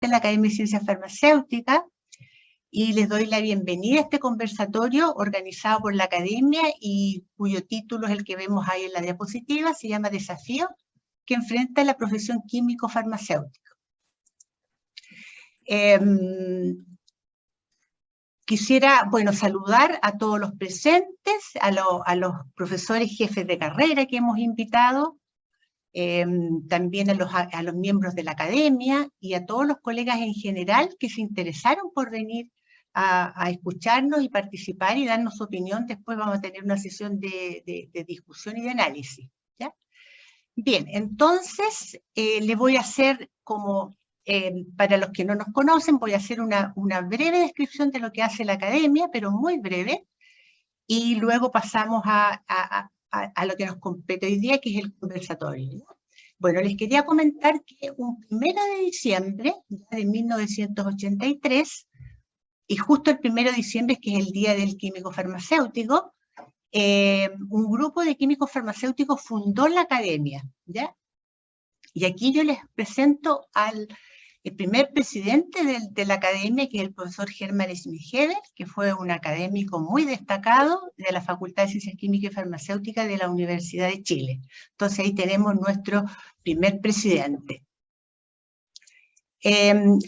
de la Academia de Ciencias Farmacéuticas y les doy la bienvenida a este conversatorio organizado por la Academia y cuyo título es el que vemos ahí en la diapositiva, se llama Desafíos que enfrenta la profesión químico-farmacéutica. Quisiera, bueno, saludar a todos los presentes, a los profesores jefes de carrera que hemos invitado, también a los miembros de la academia y a todos los colegas en general que se interesaron por venir a escucharnos y participar y darnos su opinión. Después vamos a tener una sesión de discusión y de análisis, ¿ya? Bien, entonces le voy a hacer como... para los que no nos conocen, voy a hacer una breve descripción de lo que hace la academia, pero muy breve, y luego pasamos a lo que nos compete hoy día, que es el conversatorio. Bueno, les quería comentar que un 1 de diciembre de 1983, y justo el 1 de diciembre, que es el Día del Químico Farmacéutico, un grupo de químicos farmacéuticos fundó la academia, ¿ya? Y aquí yo les presento el primer presidente de la academia, que es el profesor Hermann Schmidt-Heber, que fue un académico muy destacado de la Facultad de Ciencias Químicas y Farmacéuticas de la Universidad de Chile. Entonces ahí tenemos nuestro primer presidente.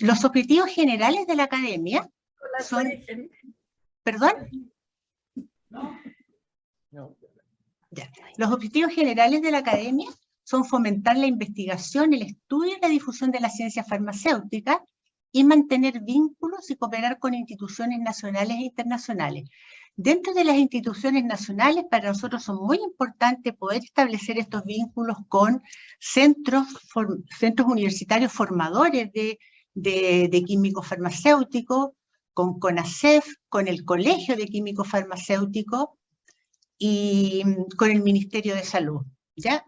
Los objetivos generales de la academia son... ¿Perdón? No. Ya. Los objetivos generales de la academia son fomentar la investigación, el estudio y la difusión de la ciencia farmacéutica y mantener vínculos y cooperar con instituciones nacionales e internacionales. Dentro de las instituciones nacionales, para nosotros son muy importantes poder establecer estos vínculos con centros universitarios formadores de químicos farmacéuticos, con CONACEF, con el Colegio de Químicos Farmacéuticos y con el Ministerio de Salud, ¿ya?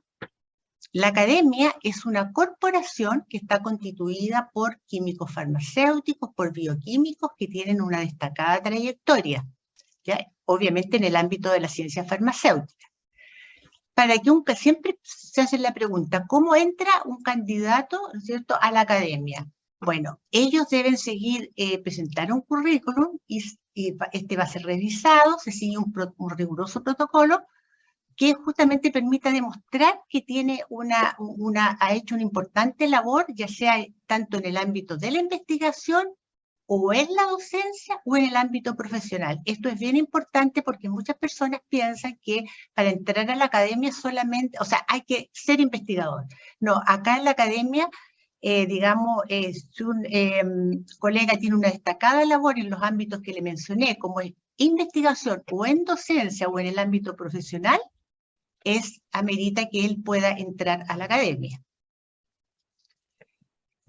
La academia es una corporación que está constituida por químicos farmacéuticos, por bioquímicos que tienen una destacada trayectoria, ¿ya? Obviamente en el ámbito de la ciencia farmacéutica. Para que siempre se hace la pregunta, ¿cómo entra un candidato, ¿no es cierto?, a la academia? Bueno, ellos deben presentar un currículum y este va a ser revisado, se sigue un riguroso protocolo que justamente permita demostrar que tiene ha hecho una importante labor, ya sea tanto en el ámbito de la investigación, o en la docencia, o en el ámbito profesional. Esto es bien importante porque muchas personas piensan que para entrar a la academia solamente, o sea, hay que ser investigador. No, acá en la academia, digamos, si un colega tiene una destacada labor en los ámbitos que le mencioné, como es investigación, o en docencia, o en el ámbito profesional, amerita que él pueda entrar a la academia.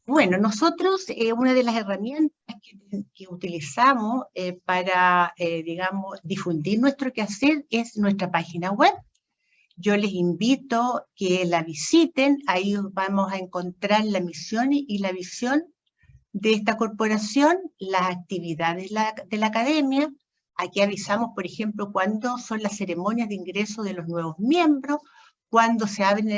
Bueno, nosotros, una de las herramientas que utilizamos para, digamos, difundir nuestro quehacer es nuestra página web. Yo les invito que la visiten, ahí vamos a encontrar la misión y la visión de esta corporación, las actividades de la academia. Aquí avisamos, por ejemplo, cuándo son las ceremonias de ingreso de los nuevos miembros, cuándo se abren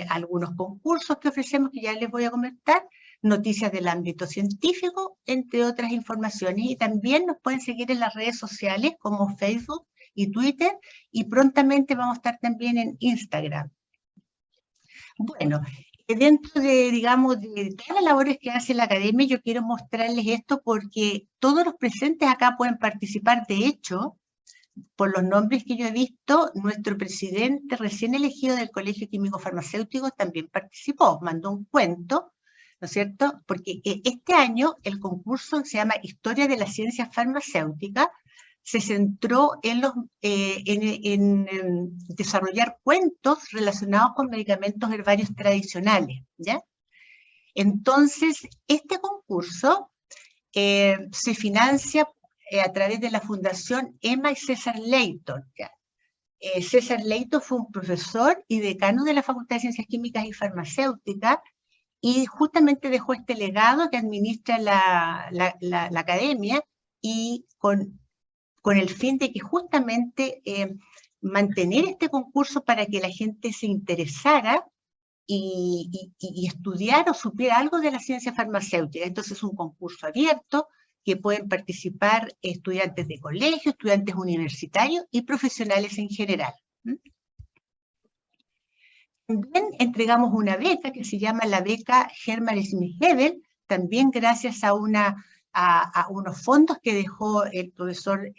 algunos concursos que ofrecemos, que ya les voy a comentar, noticias del ámbito científico, entre otras informaciones. Y también nos pueden seguir en las redes sociales como Facebook y Twitter, y prontamente vamos a estar también en Instagram. Bueno, dentro de, digamos, de todas las labores que hace la academia, yo quiero mostrarles esto porque todos los presentes acá pueden participar. De hecho, por los nombres que yo he visto, nuestro presidente recién elegido del Colegio Químico Farmacéutico también participó, mandó un cuento, ¿no es cierto? Porque este año el concurso se llama Historia de las Ciencias Farmacéuticas, se centró en desarrollar cuentos relacionados con medicamentos herbarios tradicionales, ¿ya? Entonces, este concurso se financia a través de la Fundación Emma y César Leighton, ¿ya? César Leighton fue un profesor y decano de la Facultad de Ciencias Químicas y Farmacéuticas y justamente dejó este legado que administra la academia y con el fin de que justamente mantener este concurso para que la gente se interesara y estudiar o supiera algo de la ciencia farmacéutica. Entonces es un concurso abierto que pueden participar estudiantes de colegio, estudiantes universitarios y profesionales en general. También entregamos una beca que se llama la beca Hermann Schmidt-Hebel, también gracias a unos fondos que dejó el profesor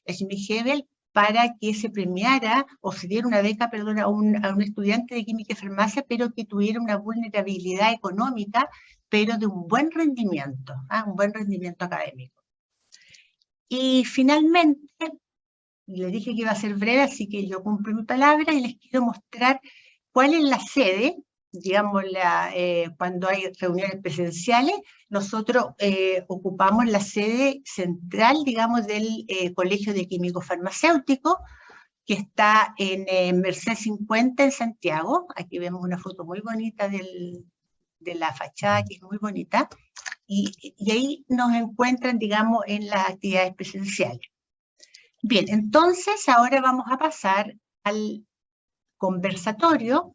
Schmidt-Hebel para que se premiara o se diera una beca, perdón, a un estudiante de química y farmacia, pero que tuviera una vulnerabilidad económica, pero de un buen rendimiento académico. Y finalmente, les dije que iba a ser breve, así que yo cumplo mi palabra y les quiero mostrar cuál es la sede. Digamos, cuando hay reuniones presenciales, nosotros ocupamos la sede central, digamos, del Colegio de Químicos Farmacéuticos, que está en Merced 50 en Santiago. Aquí vemos una foto muy bonita de la fachada, que es muy bonita, y ahí nos encuentran, digamos, en las actividades presenciales. Bien, entonces ahora vamos a pasar al conversatorio,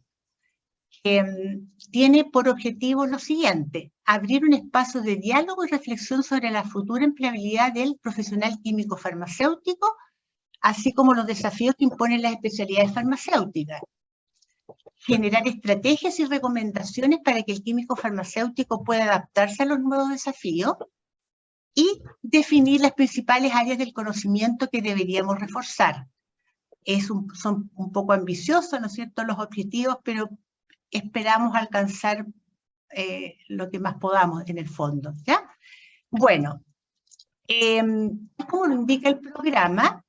que tiene por objetivo lo siguiente: abrir un espacio de diálogo y reflexión sobre la futura empleabilidad del profesional químico farmacéutico, así como los desafíos que imponen las especialidades farmacéuticas. Generar estrategias y recomendaciones para que el químico farmacéutico pueda adaptarse a los nuevos desafíos y definir las principales áreas del conocimiento que deberíamos reforzar. Son un poco ambiciosos, ¿no es cierto?, los objetivos, pero esperamos alcanzar lo que más podamos en el fondo, ¿ya? Bueno, como lo indica el programa,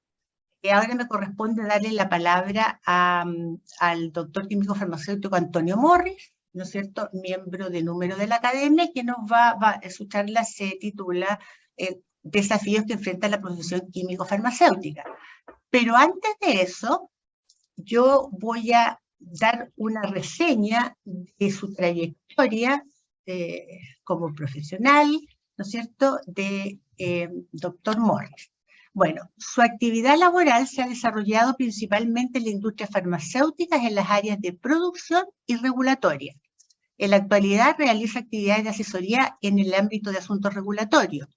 ahora me corresponde darle la palabra al doctor químico farmacéutico Antonio Morris, ¿no es cierto?, miembro de número de la academia, que su charla se titula Desafíos que enfrenta la profesión químico-farmacéutica. Pero antes de eso, yo voy a dar una reseña de su trayectoria como profesional, ¿no es cierto?, de doctor Morris. Bueno, su actividad laboral se ha desarrollado principalmente en la industria farmacéutica en las áreas de producción y regulatoria. En la actualidad realiza actividades de asesoría en el ámbito de asuntos regulatorios.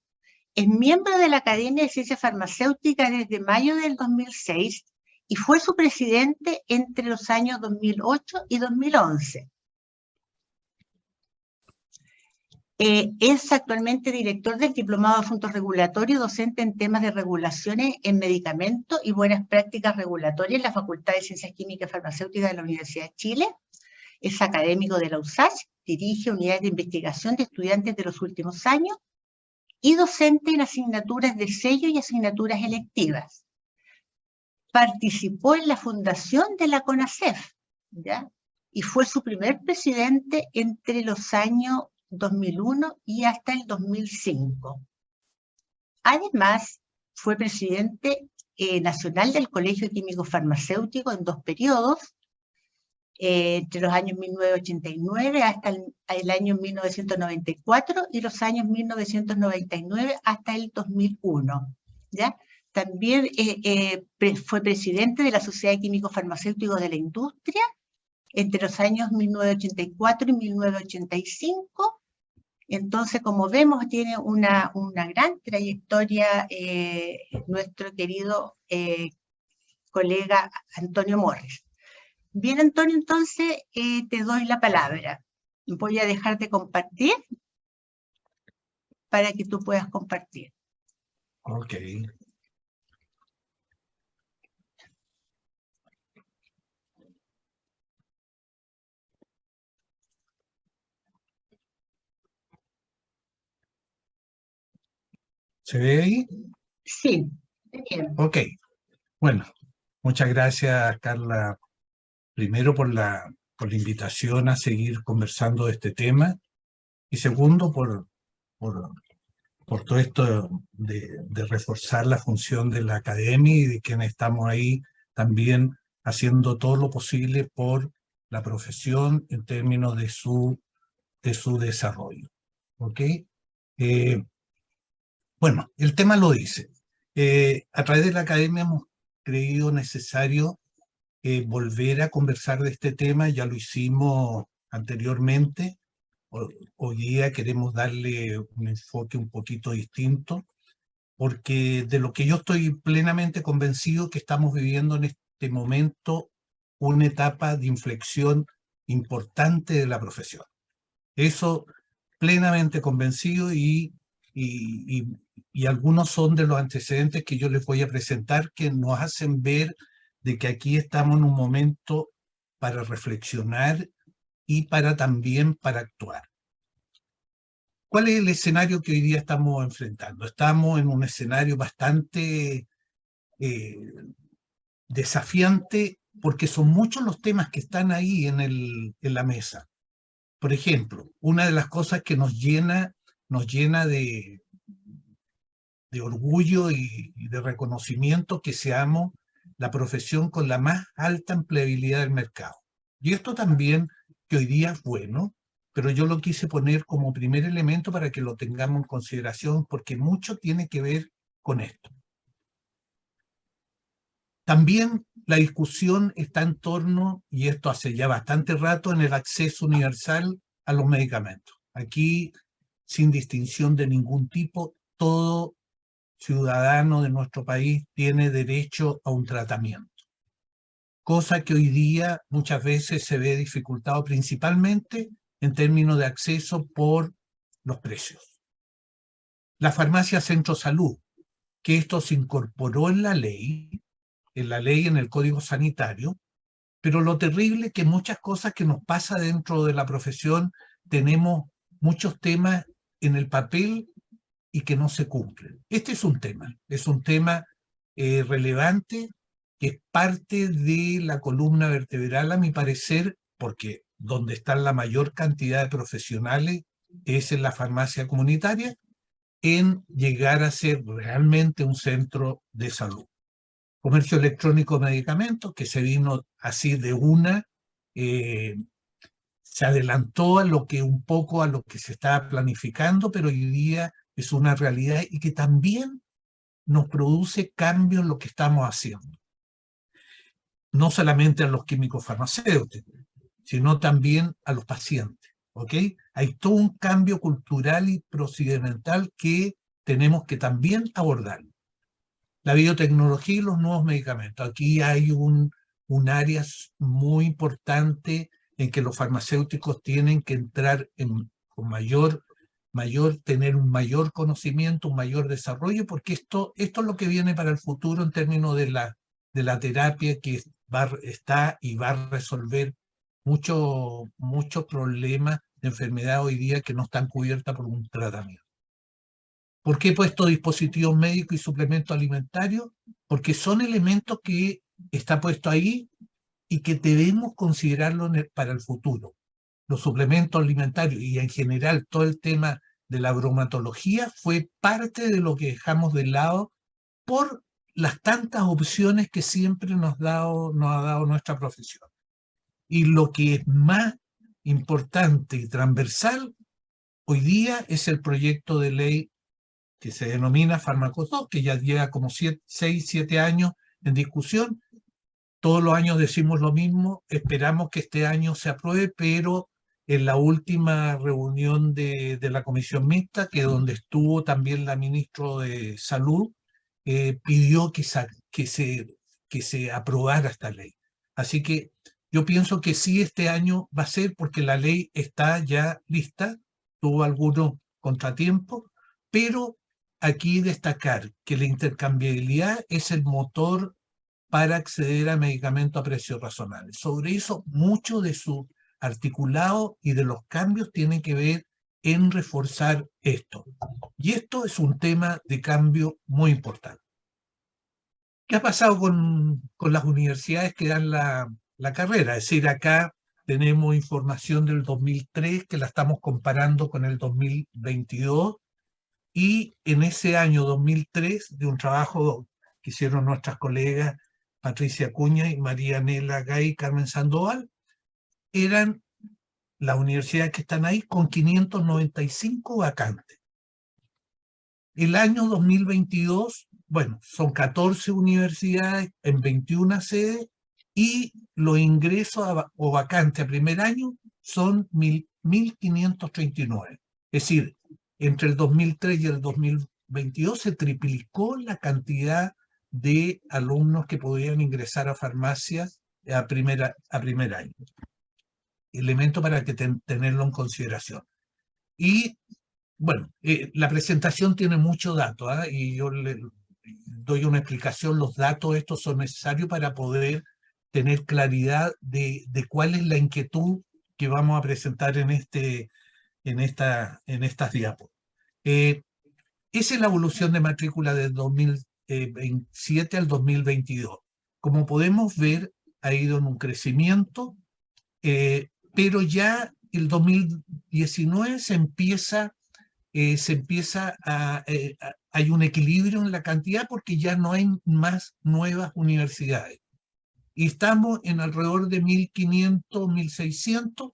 Es miembro de la Academia de Ciencias Farmacéuticas desde mayo del 2006 y fue su presidente entre los años 2008 y 2011. Es actualmente director del Diplomado de Asuntos Regulatorios, docente en temas de regulaciones en medicamentos y buenas prácticas regulatorias en la Facultad de Ciencias Químicas y Farmacéuticas de la Universidad de Chile. Es académico de la USACH, dirige unidades de investigación de estudiantes de los últimos años y docente en asignaturas de sello y asignaturas electivas. Participó en la fundación de la CONACEF, ¿ya?, y fue su primer presidente entre los años 2001 y hasta el 2005. Además, fue presidente nacional del Colegio de Químicos Farmacéuticos en 2 periodos, entre los años 1989 hasta el año 1994 y los años 1999 hasta el 2001, ¿ya? También fue presidente de la Sociedad de Químicos Farmacéuticos de la Industria entre los años 1984 y 1985. Entonces, como vemos, tiene una gran trayectoria nuestro querido colega Antonio Morris. Bien, Antonio, entonces te doy la palabra. Voy a dejar de compartir para que tú puedas compartir. Ok. ¿Se ve ahí? Sí, bien. Ok. Bueno, muchas gracias, Carla, primero por la invitación a seguir conversando de este tema, y segundo por todo esto de reforzar la función de la academia y de quienes estamos ahí también haciendo todo lo posible por la profesión en términos de su desarrollo. ¿Ok? Bueno, el tema lo dice. A través de la academia hemos creído necesario volver a conversar de este tema. Ya lo hicimos anteriormente. Hoy día queremos darle un enfoque un poquito distinto, porque de lo que yo estoy plenamente convencido que estamos viviendo en este momento una etapa de inflexión importante de la profesión. Eso plenamente convencido y algunos son de los antecedentes que yo les voy a presentar que nos hacen ver de que aquí estamos en un momento para reflexionar y también para actuar. ¿Cuál es el escenario que hoy día estamos enfrentando? Estamos en un escenario bastante desafiante porque son muchos los temas que están ahí en la mesa. Por ejemplo, una de las cosas que nos llena de orgullo y de reconocimiento que seamos la profesión con la más alta empleabilidad del mercado. Y esto también, que hoy día es bueno, pero yo lo quise poner como primer elemento para que lo tengamos en consideración, porque mucho tiene que ver con esto. También la discusión está en torno, y esto hace ya bastante rato, en el acceso universal a los medicamentos. Aquí, sin distinción de ningún tipo, todo ciudadano de nuestro país tiene derecho a un tratamiento. Cosa que hoy día muchas veces se ve dificultado principalmente en términos de acceso por los precios. La farmacia Centro Salud, que esto se incorporó en la ley, en el Código Sanitario, pero lo terrible es que muchas cosas que nos pasa dentro de la profesión, tenemos muchos temas en el papel y que no se cumplen. Este es un tema relevante, que es parte de la columna vertebral, a mi parecer, porque donde están la mayor cantidad de profesionales es en la farmacia comunitaria, en llegar a ser realmente un centro de salud. Comercio electrónico de medicamentos, que se vino así de una, se adelantó a lo que se estaba planificando, pero hoy día es una realidad y que también nos produce cambios en lo que estamos haciendo. No solamente a los químicos farmacéuticos, sino también a los pacientes, ¿ok? Hay todo un cambio cultural y procedimental que tenemos que también abordar. La biotecnología y los nuevos medicamentos. Aquí hay un área muy importante en que los farmacéuticos tienen que entrar con tener un mayor conocimiento, un mayor desarrollo, porque esto es lo que viene para el futuro en términos de la terapia que está y va a resolver muchos problemas de enfermedad hoy día que no están cubiertas por un tratamiento. ¿Por qué he puesto dispositivos médicos y suplementos alimentarios? Porque son elementos que está puesto ahí y que debemos considerarlo para el futuro. Los suplementos alimentarios y en general todo el tema de la bromatología fue parte de lo que dejamos de lado por las tantas opciones que siempre nos ha dado nuestra profesión. Y lo que es más importante y transversal hoy día es el proyecto de ley que se denomina Fármacos 2, que ya lleva como 6, 7 años en discusión. Todos los años decimos lo mismo, esperamos que este año se apruebe, pero en la última reunión de la comisión mixta, que donde estuvo también la ministra de Salud, pidió que se aprobara esta ley. Así que yo pienso que sí, este año va a ser, porque la ley está ya lista, tuvo algunos contratiempos, pero aquí destacar que la intercambiabilidad es el motor para acceder a medicamentos a precios razonables. Sobre eso, mucho de su articulado y de los cambios tienen que ver en reforzar esto. Y esto es un tema de cambio muy importante. ¿Qué ha pasado con las universidades que dan la carrera? Es decir, acá tenemos información del 2003 que la estamos comparando con el 2022, y en ese año 2003, de un trabajo que hicieron nuestras colegas Patricia Acuña y María Nela Gay y Carmen Sandoval, eran las universidades que están ahí con 595 vacantes. El año 2022, bueno, son 14 universidades en 21 sedes, y los ingresos o vacantes a primer año son 1.539. Es decir, entre el 2003 y el 2022 se triplicó la cantidad de alumnos que podían ingresar a farmacias a primer año. Elemento para que tenerlo en consideración. Y bueno, la presentación tiene mucho dato, y yo le doy una explicación. Los datos estos son necesarios para poder tener claridad de cuál es la inquietud que vamos a presentar en estas diapos. Esa es la evolución de matrícula del 2027 al 2022. Como podemos ver, ha ido en un crecimiento, pero ya el 2019 hay un equilibrio en la cantidad porque ya no hay más nuevas universidades. Y estamos en alrededor de 1.500, 1.600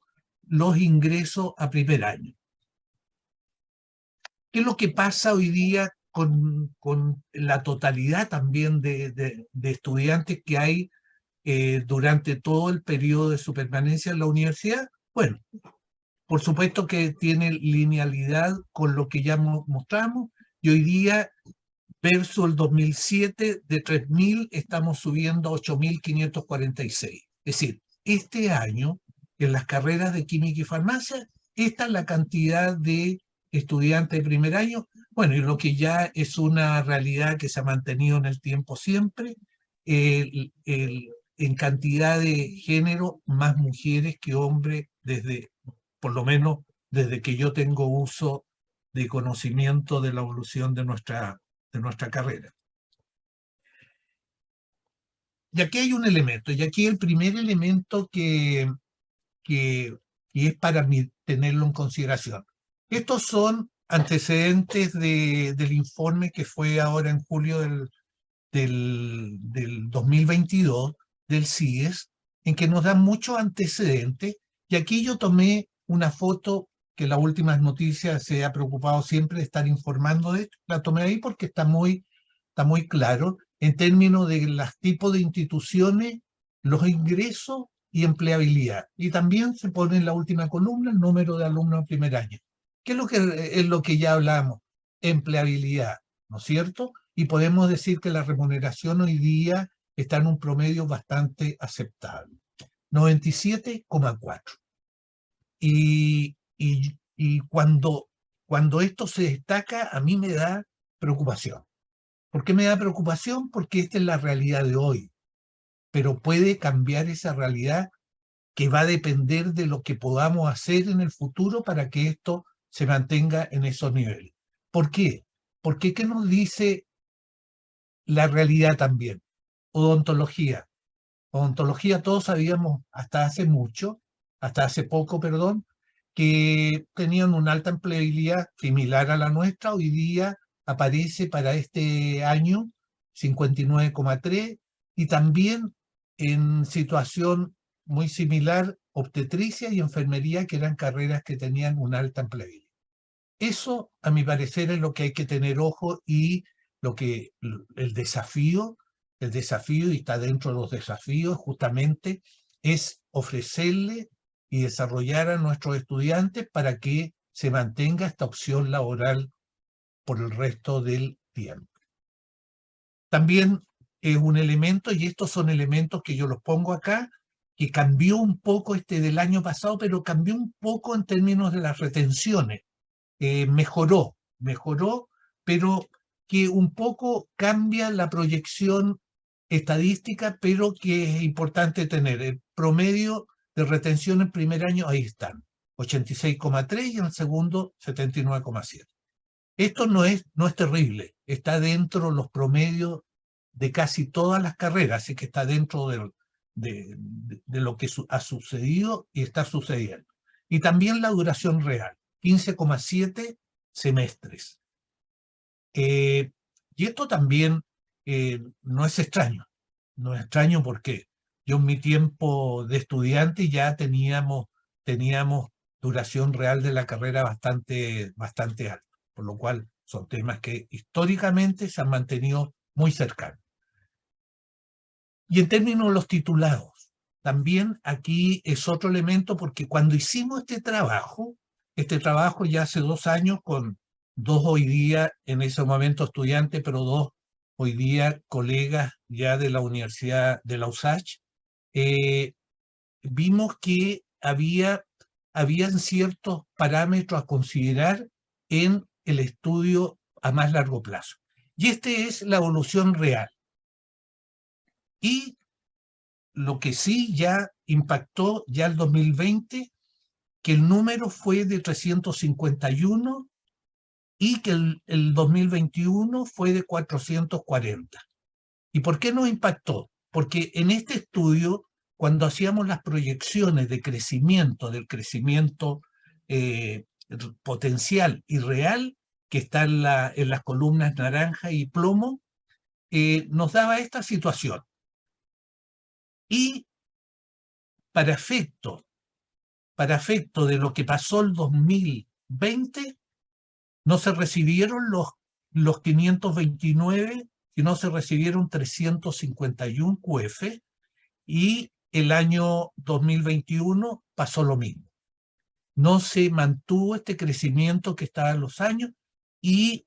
los ingresos a primer año. ¿Qué es lo que pasa hoy día con la totalidad también de estudiantes que hay durante todo el periodo de su permanencia en la universidad? Bueno, por supuesto que tiene linealidad con lo que ya mostramos, y hoy día, versus el 2007, de 3.000 estamos subiendo a 8.546. Es decir, este año, en las carreras de química y farmacia, esta es la cantidad de estudiantes de primer año. Bueno, y lo que ya es una realidad que se ha mantenido en el tiempo siempre, en cantidad de género, más mujeres que hombres, por lo menos desde que yo tengo uso de conocimiento de la evolución de nuestra carrera. Y aquí hay un elemento, y aquí el primer elemento que es para mí tenerlo en consideración. Estos son antecedentes del informe que fue ahora en julio del 2022 del CIES, en que nos dan muchos antecedentes, y aquí yo tomé una foto que las últimas noticias se ha preocupado siempre de estar informando de esto. La tomé ahí porque está muy claro en términos de los tipos de instituciones, los ingresos y empleabilidad. Y también se pone en la última columna el número de alumnos en primer año. ¿Qué es lo que ya hablamos? Empleabilidad, ¿no es cierto? Y podemos decir que la remuneración hoy día está en un promedio bastante aceptable, 97,4. Y cuando esto se destaca, a mí me da preocupación. ¿Por qué me da preocupación? Porque esta es la realidad de hoy, pero puede cambiar esa realidad, que va a depender de lo que podamos hacer en el futuro para que esto se mantenga en esos niveles. ¿Por qué? Porque ¿qué nos dice la realidad también? Odontología. Odontología, todos sabíamos hasta hace poco, que tenían una alta empleabilidad similar a la nuestra. Hoy día aparece para este año 59,3, y también en situación muy similar obstetricia y enfermería, que eran carreras que tenían una alta empleabilidad. Eso, a mi parecer, es lo que hay que tener ojo, y el desafío, y está dentro de los desafíos justamente, es ofrecerle y desarrollar a nuestros estudiantes para que se mantenga esta opción laboral por el resto del tiempo. También es un elemento, y estos son elementos que yo los pongo acá, que cambió un poco del año pasado, pero cambió un poco en términos de las retenciones. Mejoró, pero que un poco cambia la proyección estadística, pero que es importante tener. El promedio de retención en primer año, ahí están, 86,3, y en el segundo, 79,7. Esto no es terrible, está dentro de los promedios de casi todas las carreras, así que está dentro de lo que ha sucedido y está sucediendo. Y también la duración real, 15,7 semestres. Y esto también no es extraño. No es extraño porque yo en mi tiempo de estudiante ya teníamos duración real de la carrera bastante alta, por lo cual son temas que históricamente se han mantenido muy cercanos. Y en términos de los titulados, también aquí es otro elemento, porque cuando hicimos este trabajo ya hace 2 años con 2 hoy día, en ese momento estudiantes, pero 2 hoy día colegas ya de la Universidad de la USACH, vimos que habían ciertos parámetros a considerar en el estudio a más largo plazo. Y esta es la evolución real. Y lo que sí ya impactó ya el 2020, que el número fue de 351 y que el 2021 fue de 440. ¿Y por qué nos impactó? Porque en este estudio, cuando hacíamos las proyecciones de crecimiento, del crecimiento potencial y real, que está en las columnas naranja y plomo, nos daba esta situación. Y para efecto de lo que pasó el 2020, no se recibieron los 529, sino se recibieron 351 QF, y el año 2021 pasó lo mismo. No se mantuvo este crecimiento que estaba en los años, y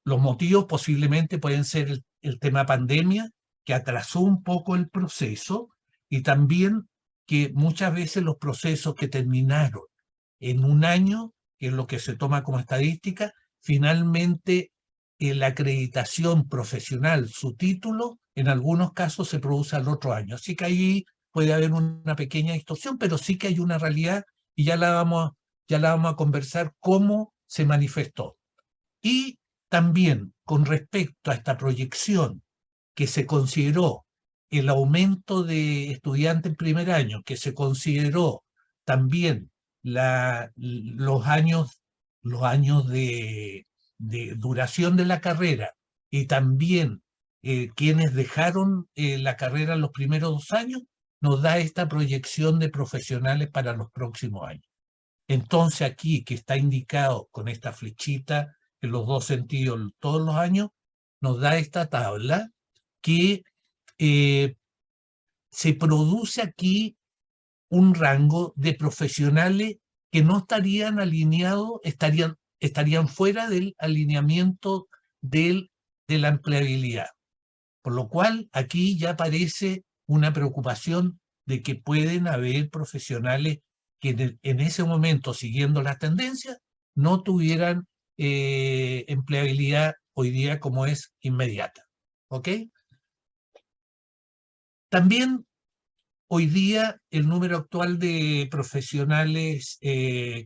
los motivos posiblemente pueden ser el tema pandemia, que atrasó un poco el proceso, y también que muchas veces los procesos que terminaron en un año, que es lo que se toma como estadística, finalmente la acreditación profesional, su título, en algunos casos se produce al otro año. Así que ahí puede haber una pequeña distorsión, pero sí que hay una realidad, y ya la vamos a conversar cómo se manifestó. Y también con respecto a esta proyección, que se consideró el aumento de estudiantes en primer año, que se consideró también los años de duración de la carrera, y también quienes dejaron la carrera en los primeros 2 años, nos da esta proyección de profesionales para los próximos años. Entonces aquí, que está indicado con esta flechita en los 2 sentidos todos los años, nos da esta tabla que se produce aquí un rango de profesionales que no estarían alineados, estarían fuera del alineamiento de la empleabilidad. Por lo cual aquí ya aparece una preocupación de que pueden haber profesionales que en ese momento, siguiendo las tendencias, no tuvieran empleabilidad hoy día como es inmediata. ¿Ok? También hoy día el número actual de profesionales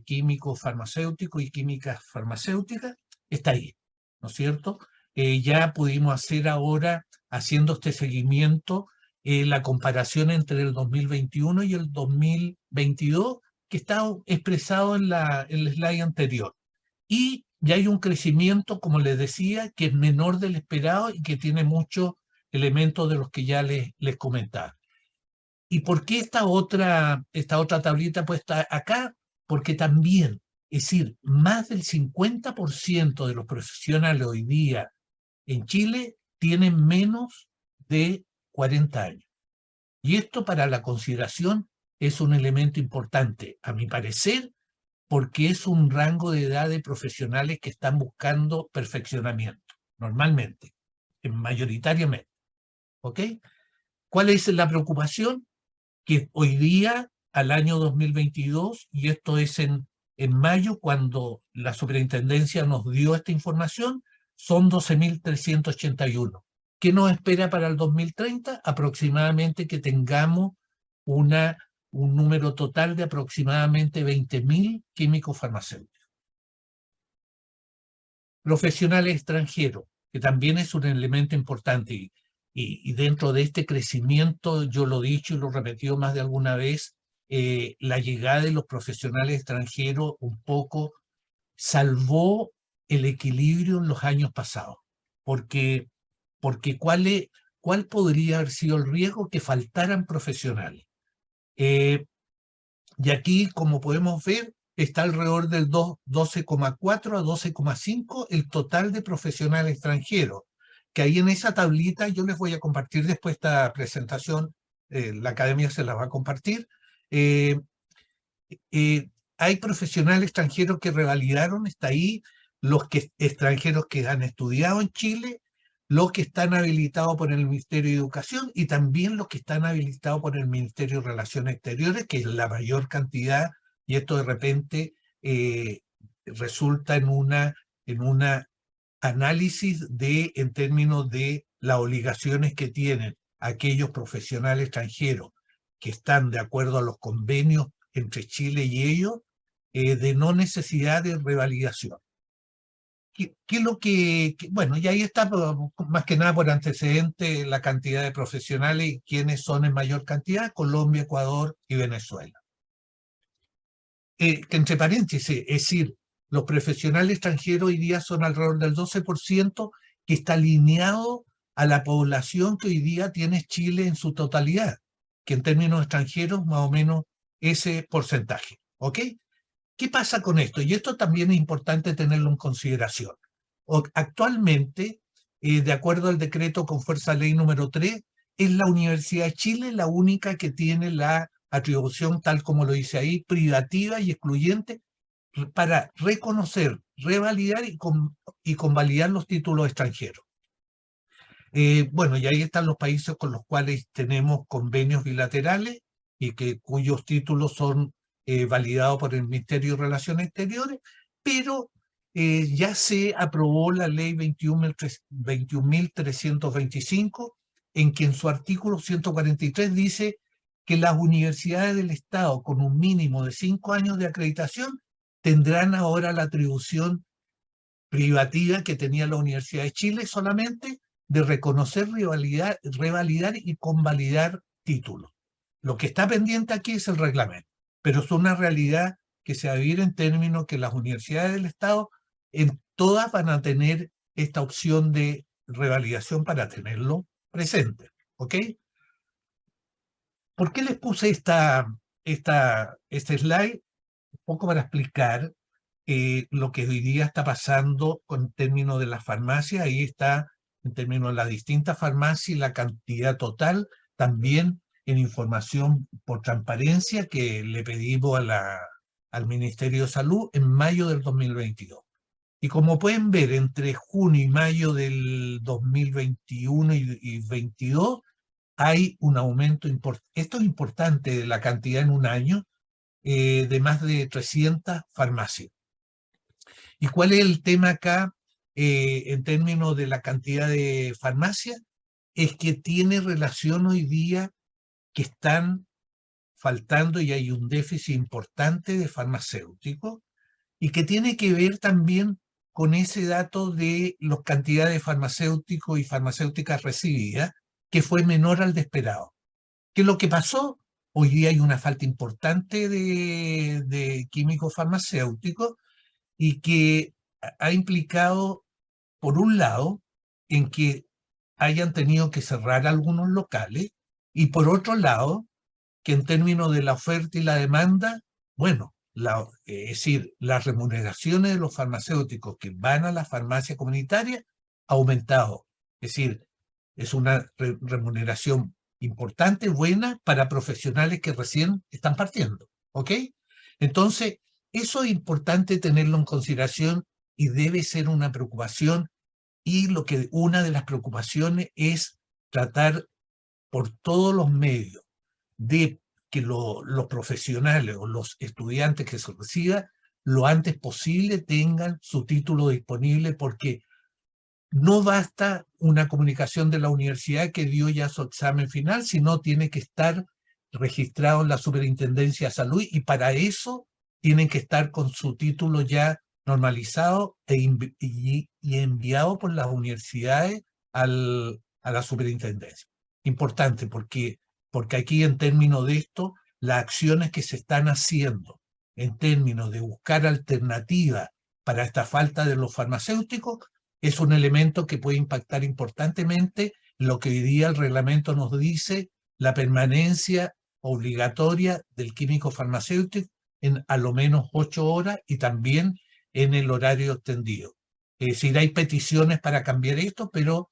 químicos farmacéuticos y químicas farmacéuticas está ahí, ¿no es cierto? Ya pudimos hacer ahora, haciendo este seguimiento, la comparación entre el 2021 y el 2022, que está expresado en el slide anterior. Y ya hay un crecimiento, como les decía, que es menor del esperado y que tiene muchos elementos de los que ya les comentaba. ¿Y por qué esta otra tablita puesta acá? Porque también, es decir, más del 50% de los profesionales hoy día en Chile tienen menos de 40 años. Y esto, para la consideración, es un elemento importante, a mi parecer, porque es un rango de edad de profesionales que están buscando perfeccionamiento, normalmente, mayoritariamente. ¿Ok? ¿Cuál es la preocupación? Que hoy día, al año 2022, y esto es en mayo, cuando la superintendencia nos dio esta información, son 12.381. ¿Qué nos espera para el 2030? Aproximadamente que tengamos un número total de aproximadamente 20.000 químicos farmacéuticos. Profesionales extranjeros, que también es un elemento importante, y dentro de este crecimiento, yo lo he dicho y lo he repetido más de alguna vez, la llegada de los profesionales extranjeros un poco salvó el equilibrio en los años pasados, porque ¿cuál podría haber sido el riesgo? Que faltaran profesionales. Y aquí, como podemos ver, está alrededor del 12,4 a 12,5 el total de profesionales extranjeros. que ahí en esa tablita yo les voy a compartir después esta presentación, la academia se la va a compartir. Hay profesionales extranjeros que revalidaron, está ahí, extranjeros que han estudiado en Chile, los que están habilitados por el Ministerio de Educación y también los que están habilitados por el Ministerio de Relaciones Exteriores, que es la mayor cantidad, y esto de repente resulta en una análisis en términos de las obligaciones que tienen aquellos profesionales extranjeros que están de acuerdo a los convenios entre Chile y ellos, de no necesidad de revalidación. ¿Qué es lo bueno, y ahí está más que nada por antecedente la cantidad de profesionales y quiénes son en mayor cantidad: Colombia, Ecuador y Venezuela. Que entre paréntesis, es decir, los profesionales extranjeros hoy día son alrededor del 12%, que está alineado a la población que hoy día tiene Chile en su totalidad, que en términos extranjeros más o menos ese porcentaje, ¿ok? ¿Qué pasa con esto? Y esto también es importante tenerlo en consideración. Actualmente, de acuerdo al decreto con fuerza ley número 3, es la Universidad de Chile la única que tiene la atribución, tal como lo dice ahí, privativa y excluyente para reconocer, revalidar y convalidar los títulos extranjeros. Bueno, y ahí están los países con los cuales tenemos convenios bilaterales y cuyos títulos son validados por el Ministerio de Relaciones Exteriores, pero ya se aprobó la ley 21.325, en que en su artículo 143 dice que las universidades del Estado con un mínimo de 5 años de acreditación tendrán ahora la atribución privativa que tenía la Universidad de Chile solamente, de reconocer, revalidar y convalidar títulos. Lo que está pendiente aquí es el reglamento, pero es una realidad que se va a vivir en términos que las universidades del Estado en todas van a tener esta opción de revalidación para tenerlo presente, ¿ok? ¿Por qué les puse este slide? Un poco para explicar lo que hoy día está pasando en términos de las farmacias. Ahí está en términos de las distintas farmacias y la cantidad total, también en información por transparencia que le pedimos al Ministerio de Salud en mayo del 2022. Y como pueden ver, entre junio y mayo del 2021 y 2022, hay un aumento importante. Esto es importante, de la cantidad en un año, de más de 300 farmacias. ¿Y cuál es el tema acá en términos de la cantidad de farmacias? Es que tiene relación hoy día que están faltando y hay un déficit importante de farmacéuticos, y que tiene que ver también con ese dato de la cantidad de farmacéuticos y farmacéuticas recibidas, que fue menor al de esperado. ¿Qué es lo que pasó? Hoy día hay una falta importante de químicos farmacéuticos, y que ha implicado, por un lado, en que hayan tenido que cerrar algunos locales, y por otro lado, que en términos de la oferta y la demanda, bueno, es decir, las remuneraciones de los farmacéuticos que van a la farmacia comunitaria ha aumentado. Es decir, es una remuneración importante, buena, para profesionales que recién están partiendo, ¿ok? Entonces, eso es importante tenerlo en consideración y debe ser una preocupación, y una de las preocupaciones es tratar por todos los medios de que los profesionales o los estudiantes que se reciban lo antes posible tengan su título disponible, porque no basta una comunicación de la universidad que dio ya su examen final, sino tiene que estar registrado en la Superintendencia de Salud, y para eso tienen que estar con su título ya normalizado y enviado por las universidades a la Superintendencia. Importante, porque aquí, en términos de esto, las acciones que se están haciendo en términos de buscar alternativas para esta falta de los farmacéuticos es un elemento que puede impactar importantemente lo que hoy día el reglamento nos dice: la permanencia obligatoria del químico farmacéutico en a lo menos 8 horas, y también en el horario extendido. Es decir, hay peticiones para cambiar esto, pero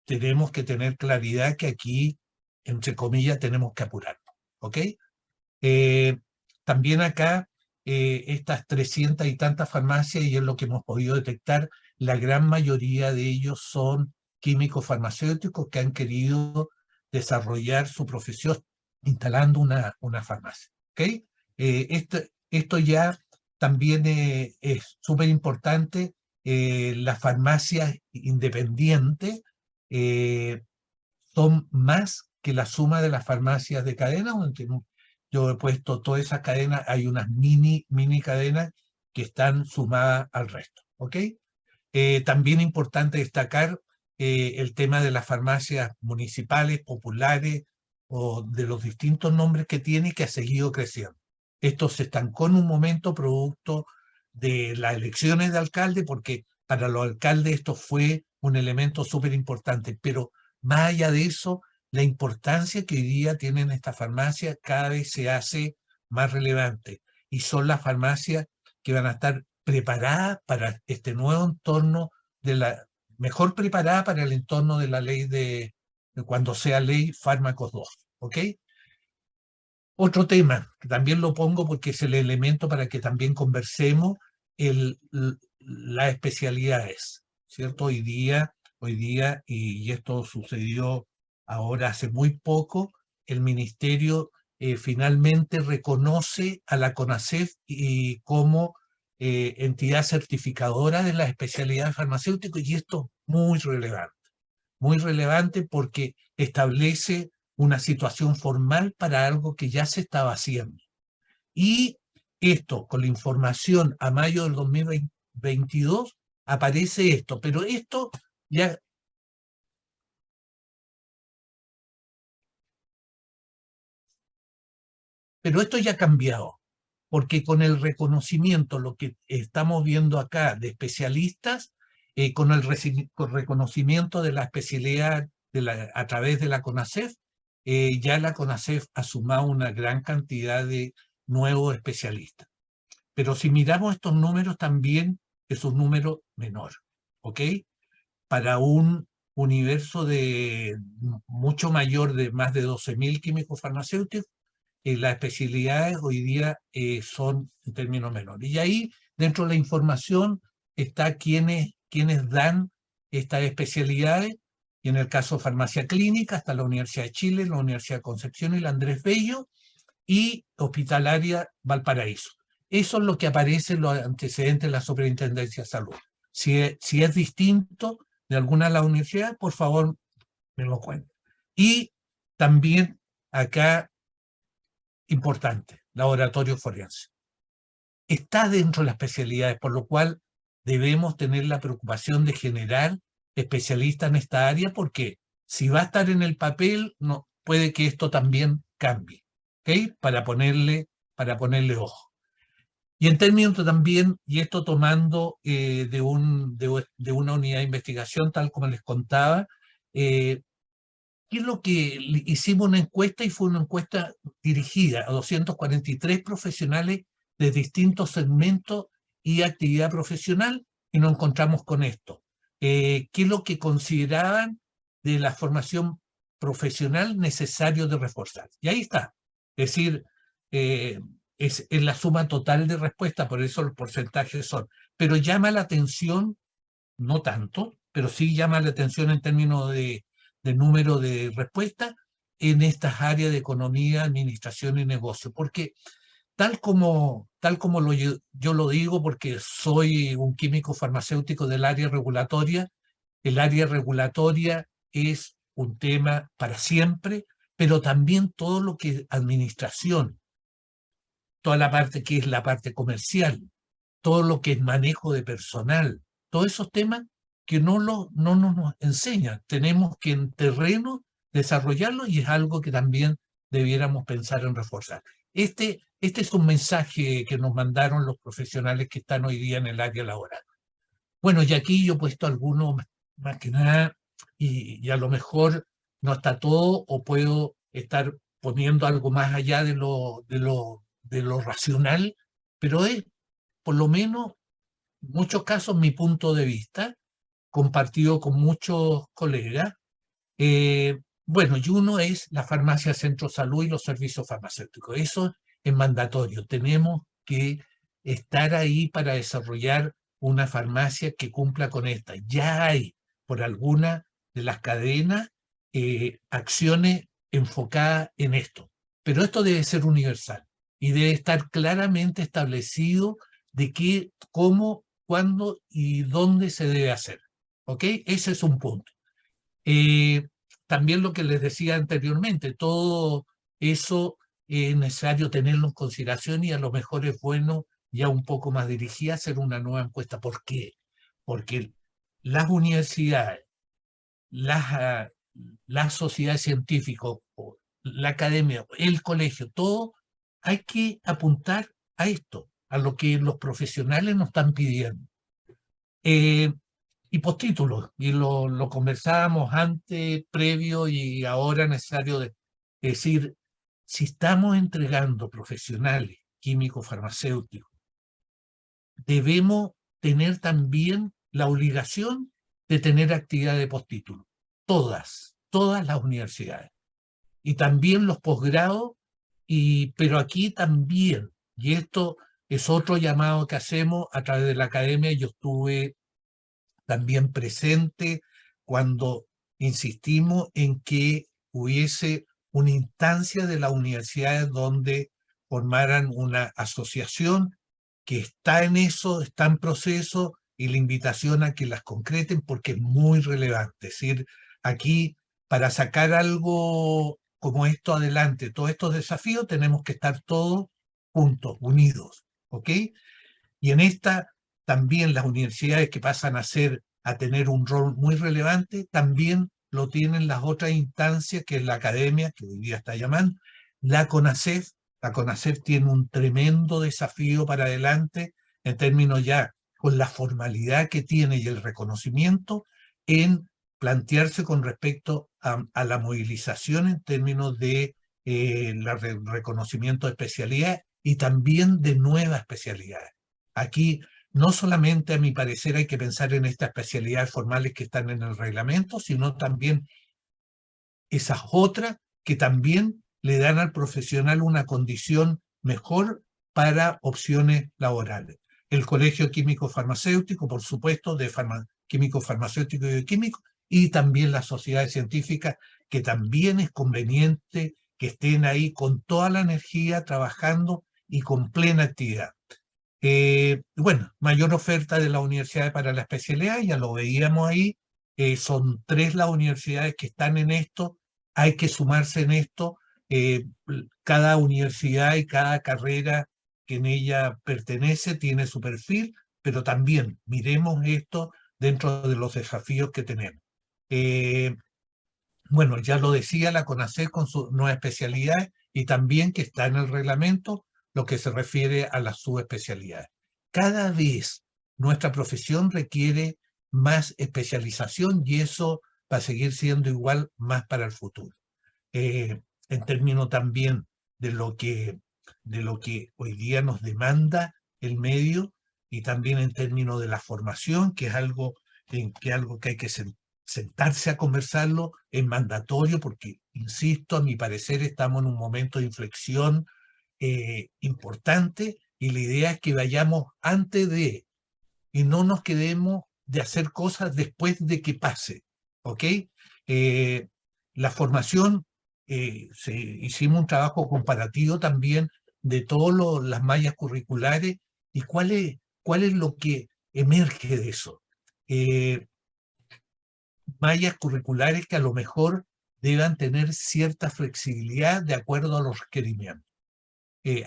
tenemos que tener claridad que aquí, entre comillas, tenemos que apurarnos, ¿ok? También acá, estas 300 y tantas farmacias, y es lo que hemos podido detectar, la gran mayoría de ellos son químicos farmacéuticos que han querido desarrollar su profesión instalando una farmacia, ¿ok? Esto ya también es súper importante. Las farmacias independientes son más que la suma de las farmacias de cadena. Yo he puesto todas esas cadenas, hay unas mini cadenas que están sumadas al resto, ¿ok? También importante destacar el tema de las farmacias municipales, populares, o de los distintos nombres que tiene, que ha seguido creciendo. Esto se estancó en un momento producto de las elecciones de alcalde, porque para los alcaldes esto fue un elemento súper importante, pero más allá de eso, la importancia que hoy día tienen estas farmacias cada vez se hace más relevante, y son las farmacias que van a estar preparadas para este nuevo entorno, mejor preparada para el entorno de la ley de cuando sea ley Fármacos 2, ¿ok? Otro tema, que también lo pongo porque es el elemento para que también conversemos, las especialidades, ¿cierto? Hoy día, y esto sucedió ahora hace muy poco, el Ministerio finalmente reconoce a la CONASEF y como entidad certificadora de las especialidades farmacéuticas, y esto es muy relevante porque establece una situación formal para algo que ya se estaba haciendo. Y esto, con la información a mayo del 2022, aparece esto, pero esto ya... Pero esto ya ha cambiado, porque con el reconocimiento, lo que estamos viendo acá de especialistas, con el reconocimiento de la especialidad a través de la CONASEF, ya la CONASEF ha sumado una gran cantidad de nuevos especialistas. Pero si miramos estos números también, es un número menor, ¿ok? Para un universo de mucho mayor, de más de 12.000 químicos farmacéuticos, las especialidades hoy día son en términos menores. Y ahí, dentro de la información, está quienes dan estas especialidades, y en el caso de farmacia clínica, está la Universidad de Chile, la Universidad de Concepción y la Andrés Bello, y Hospitalaria Valparaíso. Eso es lo que aparece en los antecedentes de la Superintendencia de Salud. Si es distinto de alguna de las universidades, por favor, me lo cuenten. Y también acá, importante, laboratorio forense. Está dentro de las especialidades, por lo cual debemos tener la preocupación de generar especialistas en esta área, porque si va a estar en el papel, no, puede que esto también cambie, ¿ok? Para ponerle ojo. Y en términos también, y esto tomando de una unidad de investigación, tal como les contaba, ¿qué es lo que hicimos una encuesta? Y fue una encuesta dirigida a 243 profesionales de distintos segmentos y actividad profesional, y nos encontramos con esto. ¿Qué es lo que consideraban de la formación profesional necesario de reforzar? Y ahí está. Es decir, es la suma total de respuestas, por eso los porcentajes son. Pero llama la atención, no tanto, pero sí llama la atención en términos de número de respuestas en estas áreas de economía, administración y negocio. Porque tal como yo lo digo, porque soy un químico farmacéutico del área regulatoria, el área regulatoria es un tema para siempre, pero también todo lo que es administración, toda la parte que es la parte comercial, todo lo que es manejo de personal, todos esos temas que no nos enseñan. Tenemos que en terreno desarrollarlo, y es algo que también debiéramos pensar en reforzar. Este es un mensaje que nos mandaron los profesionales que están hoy día en el área laboral. Bueno, y aquí yo he puesto algunos más que nada, y a lo mejor no está todo, o puedo estar poniendo algo más allá de lo racional, pero es, por lo menos, en muchos casos, mi punto de vista, compartido con muchos colegas, Bueno, y uno es la farmacia Centro Salud y los servicios farmacéuticos. Eso es mandatorio. Tenemos que estar ahí para desarrollar una farmacia que cumpla con esta. Ya hay por alguna de las cadenas acciones enfocadas en esto. Pero esto debe ser universal y debe estar claramente establecido de qué, cómo, cuándo y dónde se debe hacer. ¿Ok? Ese es un punto. También lo que les decía anteriormente, todo eso es necesario tenerlo en consideración y a lo mejor es bueno ya un poco más dirigida hacer una nueva encuesta. ¿Por qué? Porque las universidades, las, las sociedades científicas, la academia, el colegio, todo, hay que apuntar a esto, a lo que los profesionales nos están pidiendo. Y postítulos, y lo conversábamos antes, previo y ahora necesario decir, si estamos entregando profesionales químicos farmacéuticos, debemos tener también la obligación de tener actividad de postítulo. Todas las universidades. Y también los posgrados, pero aquí también, y esto es otro llamado que hacemos a través de la academia. Yo estuve también presente cuando insistimos en que hubiese una instancia de las universidades donde formaran una asociación que está en eso, está en proceso, y la invitación a que las concreten porque es muy relevante. Es decir, aquí para sacar algo como esto adelante, todos estos desafíos, tenemos que estar todos juntos, unidos, ¿ok? Y en esta también las universidades que pasan a tener un rol muy relevante, también lo tienen las otras instancias, que es la academia, que hoy día está llamando, la CONACEF. La CONACEF tiene un tremendo desafío para adelante en términos ya con la formalidad que tiene y el reconocimiento en plantearse con respecto a la movilización en términos de reconocimiento de especialidad y también de nuevas especialidades. Aquí no solamente, a mi parecer, hay que pensar en estas especialidades formales que están en el reglamento, sino también esas otras que también le dan al profesional una condición mejor para opciones laborales. El Colegio Químico Farmacéutico, por supuesto, de químicos farmacéuticos y bioquímicos, y también las sociedades científicas, que también es conveniente que estén ahí con toda la energía trabajando y con plena actividad. Bueno, mayor oferta de las universidades para la especialidad, ya lo veíamos ahí, son 3 las universidades que están en esto, hay que sumarse en esto, cada universidad y cada carrera que en ella pertenece tiene su perfil, pero también miremos esto dentro de los desafíos que tenemos. Bueno, ya lo decía la CONACEF con sus nuevas especialidades y también que está en el reglamento lo que se refiere a las subespecialidades. Cada vez nuestra profesión requiere más especialización y eso va a seguir siendo igual más para el futuro. En términos también de lo que hoy día nos demanda el medio y también en términos de la formación, que es algo que hay que sentarse a conversarlo, es mandatorio porque, insisto, a mi parecer estamos en un momento de inflexión importante y la idea es que vayamos antes de y no nos quedemos de hacer cosas después de que pase, ¿ok? La formación, hicimos un trabajo comparativo también de todas las mallas curriculares y cuál es lo que emerge de eso. Mallas curriculares que a lo mejor deban tener cierta flexibilidad de acuerdo a los requerimientos.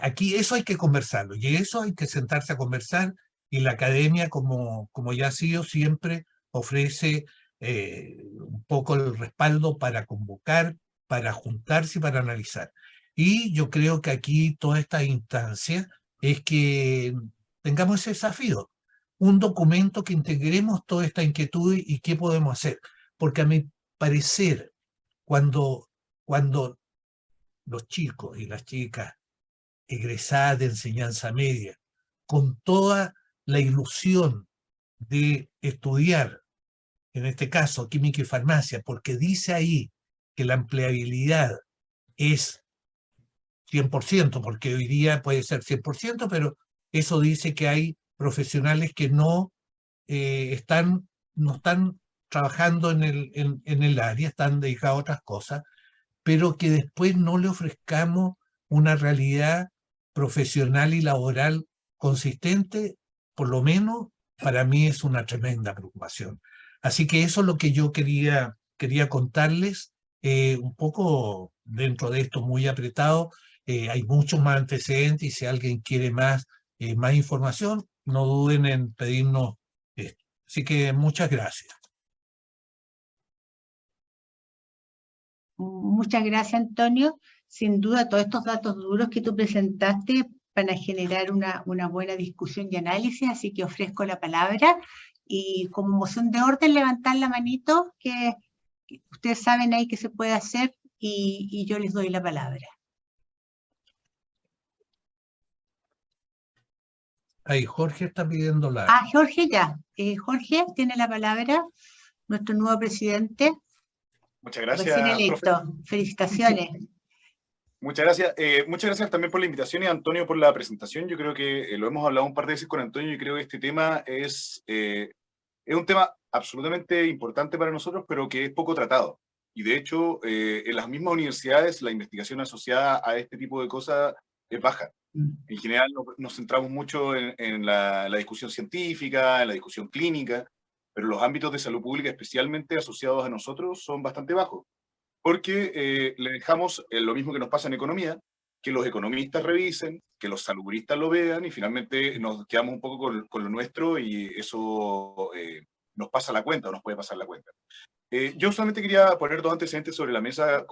Aquí eso hay que conversarlo y eso hay que sentarse a conversar y la academia, como ya ha sido siempre, ofrece un poco el respaldo para convocar, para juntarse y para analizar. Y yo creo que aquí toda esta instancia es que tengamos ese desafío, un documento que integremos toda esta inquietud y qué podemos hacer. Porque a mi parecer, cuando los chicos y las chicas egresadas de enseñanza media, con toda la ilusión de estudiar en este caso química y farmacia, porque dice ahí que la empleabilidad es 100%, porque hoy día puede ser 100%, pero eso dice que hay profesionales que no están trabajando en el área, están dedicados a otras cosas, pero que después no le ofrezcamos una realidad profesional y laboral consistente, por lo menos para mí es una tremenda preocupación. Así que eso es lo que yo quería contarles, un poco dentro de esto muy apretado. Hay muchos más antecedentes y si alguien quiere más información, no duden en pedirnos esto. Así que muchas gracias. Muchas gracias, Antonio. Sin duda, todos estos datos duros que tú presentaste van a generar una buena discusión y análisis, así que ofrezco la palabra. Y como moción de orden, levantar la manito, que ustedes saben ahí que se puede hacer, y yo les doy la palabra. Ahí Jorge está pidiendo la... Jorge ya. Jorge tiene la palabra, nuestro nuevo presidente. Muchas Recién gracias, profe. electo. Felicitaciones. Muchas gracias. Muchas gracias también por la invitación y a Antonio por la presentación. Yo creo que lo hemos hablado un par de veces con Antonio y creo que este tema es un tema absolutamente importante para nosotros, pero que es poco tratado. Y de hecho, en las mismas universidades, la investigación asociada a este tipo de cosas es baja. En general nos centramos mucho en la discusión científica, en la discusión clínica, pero los ámbitos de salud pública, especialmente asociados a nosotros, son bastante bajos. Porque le dejamos lo mismo que nos pasa en economía, que los economistas revisen, que los salubristas lo vean, y finalmente nos quedamos un poco con lo nuestro, y eso nos pasa la cuenta, o nos puede pasar la cuenta. Yo solamente quería poner dos antecedentes sobre la mesa,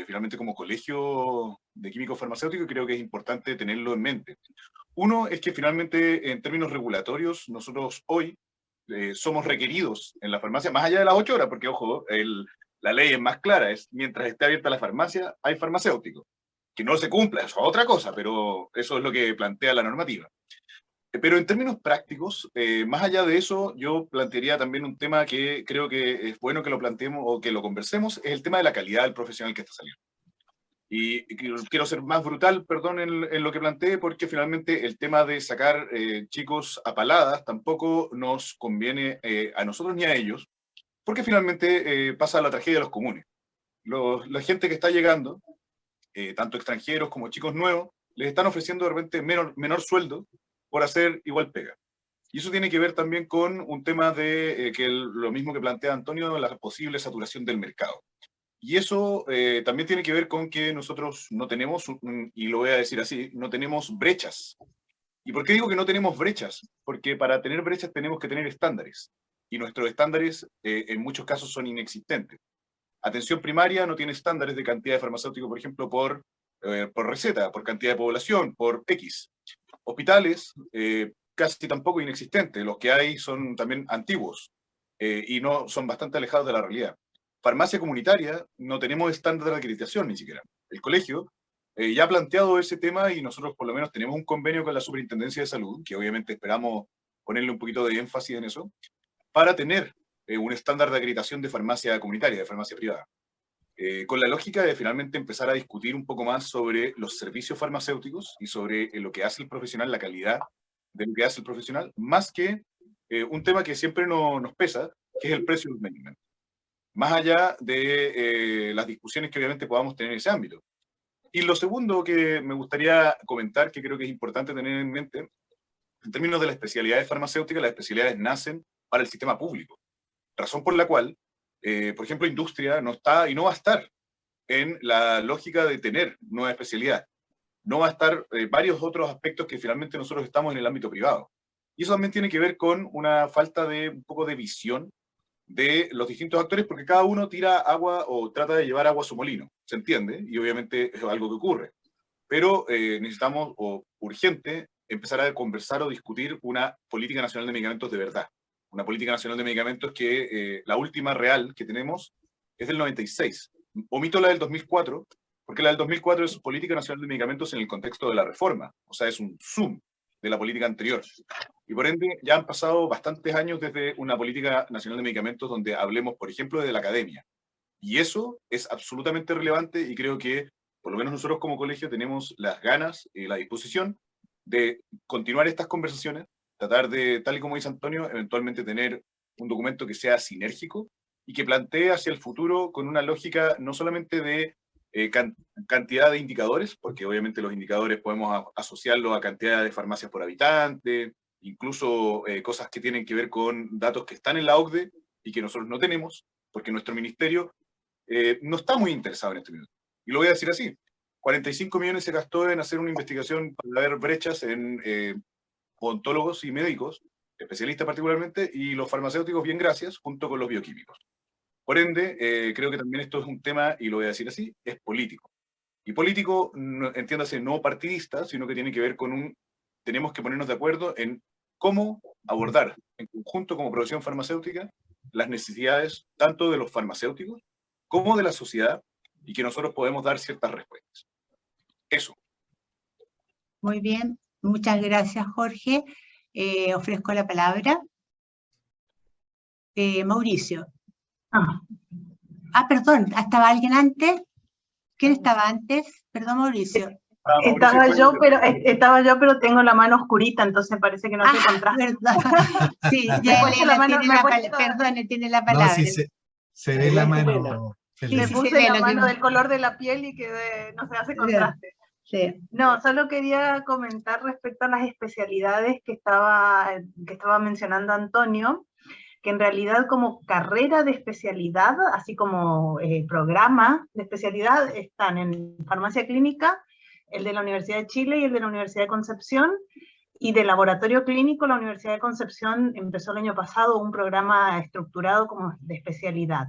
finalmente como colegio de químicos farmacéuticos, y creo que es importante tenerlo en mente. Uno es que finalmente, en términos regulatorios, nosotros hoy somos requeridos en la farmacia, más allá de las 8 horas, porque ojo, la ley es más clara, es mientras esté abierta la farmacia, hay farmacéutico. Que no se cumpla, eso es otra cosa, pero eso es lo que plantea la normativa. Pero en términos prácticos, más allá de eso, yo plantearía también un tema que creo que es bueno que lo planteemos o que lo conversemos, es el tema de la calidad del profesional que está saliendo. Y quiero ser más brutal, perdón, en lo que planteé, porque finalmente el tema de sacar chicos a paladas tampoco nos conviene a nosotros ni a ellos, porque finalmente pasa la tragedia de los comunes. La gente que está llegando, tanto extranjeros como chicos nuevos, les están ofreciendo de repente menor sueldo por hacer igual pega. Y eso tiene que ver también con un tema de lo mismo que plantea Antonio, la posible saturación del mercado. Y eso también tiene que ver con que nosotros no tenemos, y lo voy a decir así, no tenemos brechas. ¿Y por qué digo que no tenemos brechas? Porque para tener brechas tenemos que tener estándares. Y nuestros estándares en muchos casos son inexistentes. Atención primaria no tiene estándares de cantidad de farmacéutico, por ejemplo, por receta, por cantidad de población, por X. Hospitales, casi tampoco inexistentes. Los que hay son también antiguos y no son bastante alejados de la realidad. Farmacia comunitaria, no tenemos estándar de acreditación ni siquiera. El colegio ya ha planteado ese tema y nosotros por lo menos tenemos un convenio con la Superintendencia de Salud, que obviamente esperamos ponerle un poquito de énfasis en eso, para tener un estándar de acreditación de farmacia comunitaria, de farmacia privada. Con la lógica de finalmente empezar a discutir un poco más sobre los servicios farmacéuticos y sobre lo que hace el profesional, la calidad de lo que hace el profesional, más que un tema que siempre nos pesa, que es el precio del medicamento. Más allá de las discusiones que obviamente podamos tener en ese ámbito. Y lo segundo que me gustaría comentar, que creo que es importante tener en mente, en términos de las especialidades farmacéuticas, las especialidades nacen para el sistema público. Razón por la cual, por ejemplo, industria no está y no va a estar en la lógica de tener nueva especialidad. No va a estar varios otros aspectos que finalmente nosotros estamos en el ámbito privado. Y eso también tiene que ver con una falta de un poco de visión de los distintos actores, porque cada uno tira agua o trata de llevar agua a su molino, ¿se entiende? Y obviamente es algo que ocurre. Pero necesitamos, o urgente, empezar a conversar o discutir una política nacional de medicamentos de verdad. Una política nacional de medicamentos que la última real que tenemos es del 96. Omito la del 2004, porque la del 2004 es política nacional de medicamentos en el contexto de la reforma, o sea, es un zoom de la política anterior. Y por ende, ya han pasado bastantes años desde una política nacional de medicamentos donde hablemos, por ejemplo, de la academia. Y eso es absolutamente relevante y creo que, por lo menos nosotros como colegio, tenemos las ganas y la disposición de continuar estas conversaciones, tratar de, tal y como dice Antonio, eventualmente tener un documento que sea sinérgico y que plantee hacia el futuro con una lógica no solamente de cantidad de indicadores, porque obviamente los indicadores podemos asociarlos a cantidad de farmacias por habitante, incluso cosas que tienen que ver con datos que están en la OCDE y que nosotros no tenemos, porque nuestro ministerio no está muy interesado en este minuto. Y lo voy a decir así, 45 millones se gastó en hacer una investigación para ver brechas en odontólogos y médicos, especialistas particularmente, y los farmacéuticos, bien gracias, junto con los bioquímicos. Por ende, creo que también esto es un tema, y lo voy a decir así, es político. Y político, no, entiéndase, no partidista, sino que tiene que ver con tenemos que ponernos de acuerdo en cómo abordar en conjunto como profesión farmacéutica las necesidades tanto de los farmacéuticos como de la sociedad y que nosotros podemos dar ciertas respuestas. Eso. Muy bien, muchas gracias, Jorge. Ofrezco la palabra. Mauricio. Perdón, ¿estaba alguien antes? ¿Quién estaba antes? Perdón, Mauricio. Estaba yo, pero tengo la mano oscurita, entonces parece que no te encontraste. Sí, ya perdón, tiene la palabra. No, sí, se ve la mano. Me puse la mano del color de la piel y que no se hace contraste. Sí. No, solo quería comentar respecto a las especialidades que estaba mencionando Antonio, que en realidad como carrera de especialidad, así como programa de especialidad, están en farmacia clínica, el de la Universidad de Chile y el de la Universidad de Concepción, y de laboratorio clínico, la Universidad de Concepción empezó el año pasado un programa estructurado como de especialidad.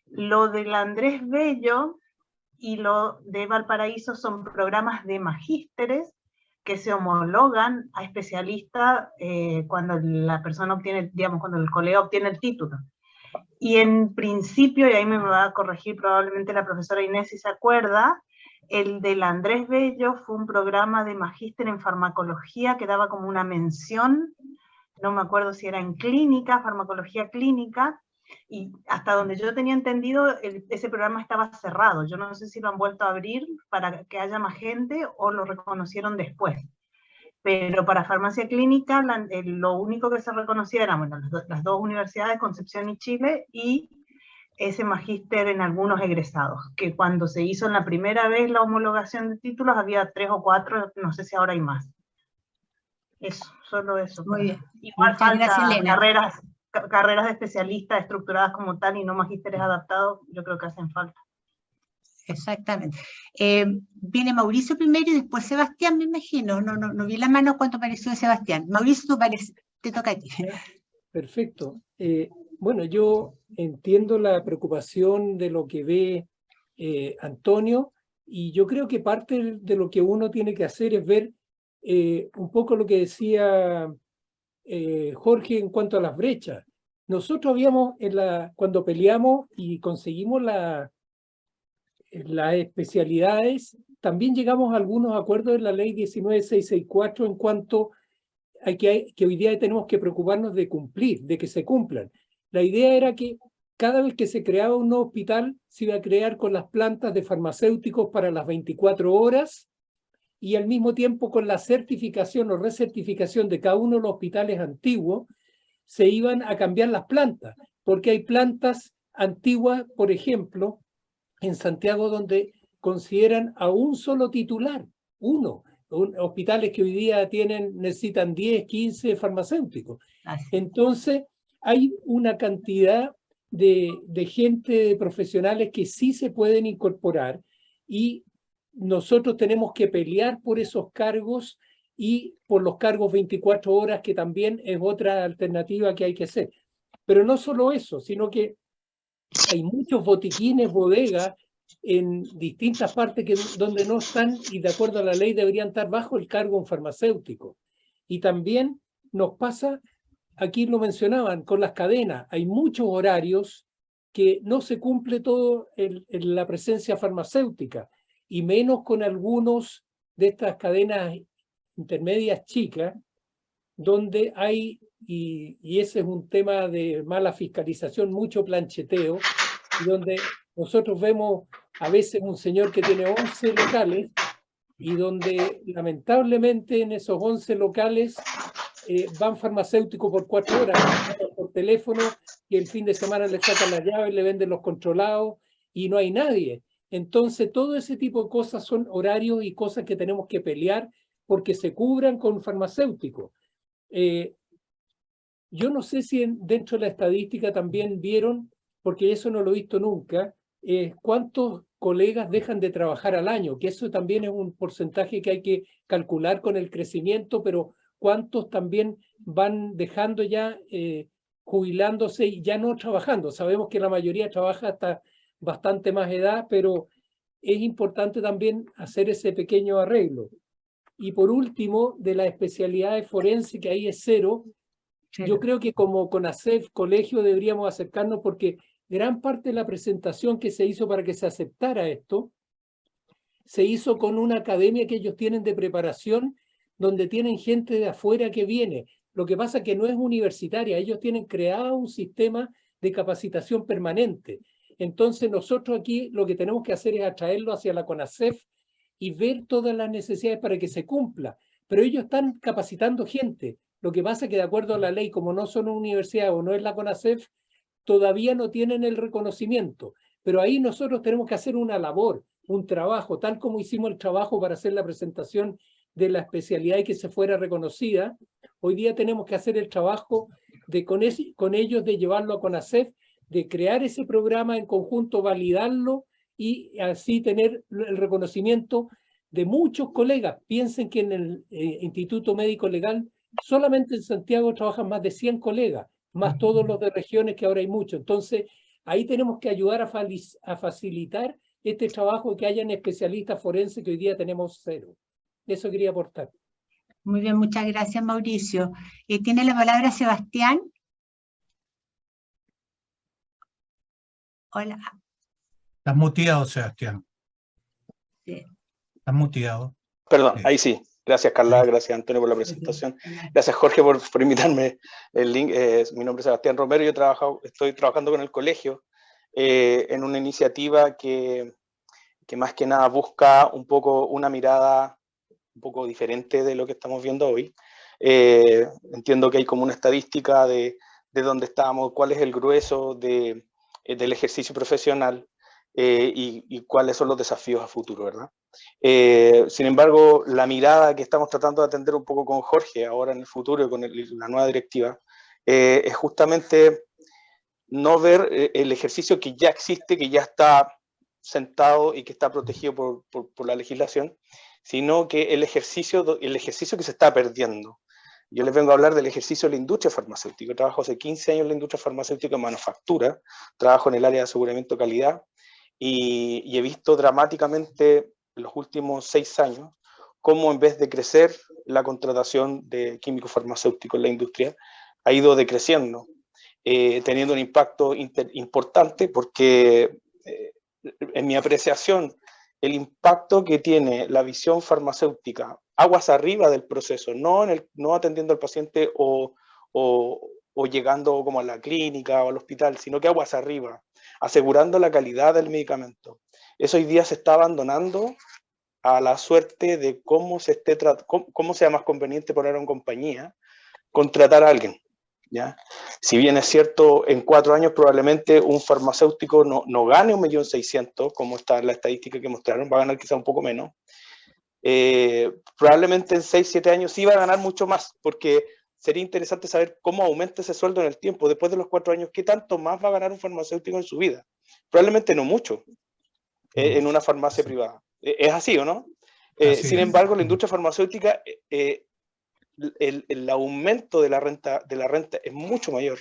Lo del Andrés Bello y lo de Valparaíso son programas de magísteres que se homologan a especialista cuando la persona obtiene, digamos, cuando el colega obtiene el título. Y en principio, y ahí me va a corregir probablemente la profesora Inés si se acuerda, el del Andrés Bello fue un programa de magíster en farmacología que daba como una mención, no me acuerdo si era en clínica, farmacología clínica, y hasta donde yo tenía entendido, ese programa estaba cerrado. Yo no sé si lo han vuelto a abrir para que haya más gente o lo reconocieron después. Pero para farmacia clínica, lo único que se reconocía eran bueno, las dos universidades, Concepción y Chile, y ese magíster en algunos egresados, que cuando se hizo en la primera vez la homologación de títulos había 3 o 4, no sé si ahora hay más. Eso, solo eso. Muy bien. Igual Muchas gracias, Elena. Carreras de especialistas estructuradas como tal y no magísteres adaptados, yo creo que hacen falta. Exactamente. Viene Mauricio primero y después Sebastián, me imagino. No vi la mano cuando apareció Sebastián. Mauricio, te toca a ti. Perfecto. Bueno, yo entiendo la preocupación de lo que ve Antonio, y yo creo que parte de lo que uno tiene que hacer es ver un poco lo que decía Jorge en cuanto a las brechas. Nosotros habíamos, cuando peleamos y conseguimos las especialidades, también llegamos a algunos acuerdos en la ley 19664 en cuanto a que hoy día tenemos que preocuparnos de cumplir, de que se cumplan. La idea era que cada vez que se creaba un nuevo hospital, se iba a crear con las plantas de farmacéuticos para las 24 horas, y al mismo tiempo con la certificación o recertificación de cada uno de los hospitales antiguos, se iban a cambiar las plantas, porque hay plantas antiguas, por ejemplo, en Santiago, donde consideran a un solo titular, hospitales que hoy día necesitan 10, 15 farmacéuticos. Entonces, hay una cantidad de gente, de profesionales que sí se pueden incorporar, y nosotros tenemos que pelear por esos cargos y por los cargos 24 horas, que también es otra alternativa que hay que hacer. Pero no solo eso, sino que hay muchos botiquines, bodegas en distintas partes donde no están, y de acuerdo a la ley deberían estar bajo el cargo farmacéutico. Y también nos pasa, aquí lo mencionaban, con las cadenas. Hay muchos horarios que no se cumple todo en la presencia farmacéutica, y menos con algunos de estas cadenas intermedias chicas, donde hay, y ese es un tema de mala fiscalización, mucho plancheteo, donde nosotros vemos a veces un señor que tiene 11 locales y donde lamentablemente en esos 11 locales van farmacéuticos por 4 horas, por teléfono, y el fin de semana le sacan las llaves, le venden los controlados y no hay nadie. Entonces todo ese tipo de cosas son horarios y cosas que tenemos que pelear porque se cubran con farmacéuticos. Yo no sé si dentro de la estadística también vieron, porque eso no lo he visto nunca, cuántos colegas dejan de trabajar al año, que eso también es un porcentaje que hay que calcular con el crecimiento, pero cuántos también van dejando ya, jubilándose y ya no trabajando. Sabemos que la mayoría trabaja hasta bastante más edad, pero es importante también hacer ese pequeño arreglo. Y por último, de las especialidades forenses, que ahí es cero, yo creo que como CONASEF, colegio, deberíamos acercarnos porque gran parte de la presentación que se hizo para que se aceptara esto, se hizo con una academia que ellos tienen de preparación, donde tienen gente de afuera que viene. Lo que pasa es que no es universitaria, ellos tienen creado un sistema de capacitación permanente. Entonces nosotros aquí lo que tenemos que hacer es atraerlo hacia la CONASEF y ver todas las necesidades para que se cumpla. Pero ellos están capacitando gente. Lo que pasa es que de acuerdo a la ley, como no son una universidad o no es la CONASEF, todavía no tienen el reconocimiento. Pero ahí nosotros tenemos que hacer una labor, un trabajo, tal como hicimos el trabajo para hacer la presentación de la especialidad y que se fuera reconocida. Hoy día tenemos que hacer el trabajo de con ellos de llevarlo a CONASEF, de crear ese programa en conjunto, validarlo y así tener el reconocimiento de muchos colegas. Piensen que en el Instituto Médico Legal solamente en Santiago trabajan más de 100 colegas, más todos los de regiones que ahora hay muchos. Entonces, ahí tenemos que ayudar a facilitar este trabajo, que hayan especialistas forenses, que hoy día tenemos 0. Eso quería aportar. Muy bien, muchas gracias, Mauricio. Tiene la palabra Sebastián. Hola. Estás muteado, Sebastián. Sí. Estás muteado. Perdón, Sí. ahí sí. Gracias, Carla. Gracias, Antonio, por la presentación. Gracias, Jorge, por invitarme el link. Mi nombre es Sebastián Romero. Yo estoy trabajando con el colegio en una iniciativa que más que nada busca un poco una mirada un poco diferente de lo que estamos viendo hoy. Entiendo que hay como una estadística de dónde estamos, cuál es el grueso del ejercicio profesional y cuáles son los desafíos a futuro, ¿verdad? Sin embargo, la mirada que estamos tratando de atender un poco con Jorge ahora en el futuro y con la nueva directiva es justamente no ver el ejercicio que ya existe, que ya está sentado y que está protegido por la legislación, sino que el ejercicio que se está perdiendo. Yo les vengo a hablar del ejercicio de la industria farmacéutica. Trabajo hace 15 años en la industria farmacéutica en manufactura, trabajo en el área de aseguramiento de calidad y he visto dramáticamente en los últimos 6 años cómo en vez de crecer la contratación de químicos farmacéuticos en la industria ha ido decreciendo, teniendo un impacto importante porque en mi apreciación el impacto que tiene la visión farmacéutica aguas arriba del proceso, no atendiendo al paciente o llegando como a la clínica o al hospital, sino que aguas arriba, asegurando la calidad del medicamento. Eso hoy día se está abandonando a la suerte de cómo sea más conveniente poner a una compañía contratar a alguien, ¿ya? Si bien es cierto, en 4 años probablemente un farmacéutico no gane 1.600.000, como está en la estadística que mostraron, va a ganar quizá un poco menos. Probablemente en 6-7 años sí va a ganar mucho más, porque sería interesante saber cómo aumenta ese sueldo en el tiempo. Después de los 4 años, ¿qué tanto más va a ganar un farmacéutico en su vida? Probablemente no mucho, en una farmacia privada. ¿Es así o no? Sin embargo, la industria farmacéutica, el aumento de la renta es mucho mayor.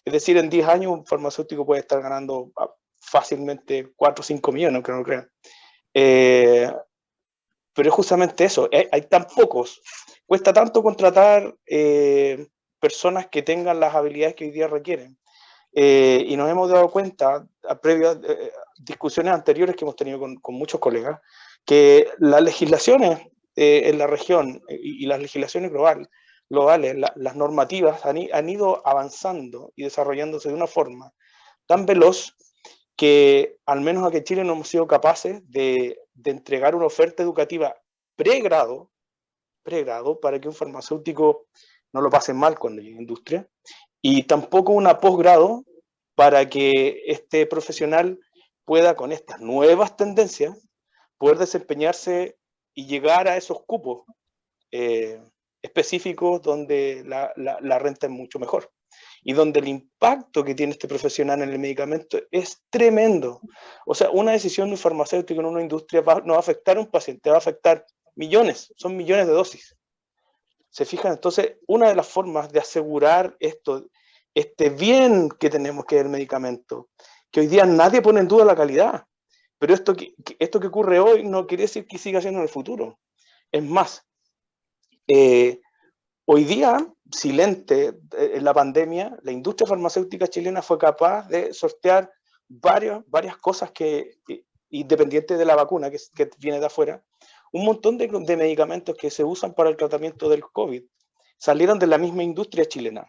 Es decir, en 10 años un farmacéutico puede estar ganando fácilmente 4 o 5 millones, aunque no lo crean. Pero es justamente eso, hay tan pocos, cuesta tanto contratar personas que tengan las habilidades que hoy día requieren. Y nos hemos dado cuenta, previo a discusiones anteriores que hemos tenido con muchos colegas, que las legislaciones en la región y las legislaciones globales globales, las normativas han ido avanzando y desarrollándose de una forma tan veloz que al menos aquí en Chile no hemos sido capaces de entregar una oferta educativa pregrado para que un farmacéutico no lo pase mal cuando llegue a industria, y tampoco una posgrado para que este profesional pueda, con estas nuevas tendencias, poder desempeñarse y llegar a esos cupos específicos donde la renta es mucho mejor y donde el impacto que tiene este profesional en el medicamento es tremendo. O sea, una decisión de un farmacéutico en una industria no va a afectar a un paciente, va a afectar millones, son millones de dosis. ¿Se fijan? Entonces, una de las formas de asegurar esto, este bien que tenemos, que es el medicamento, que hoy día nadie pone en duda la calidad, pero esto que ocurre hoy no quiere decir que siga siendo en el futuro. Es más, hoy día, silente en la pandemia, la industria farmacéutica chilena fue capaz de sortear varias cosas que, independientes de la vacuna que viene de afuera, un montón de medicamentos que se usan para el tratamiento del COVID salieron de la misma industria chilena.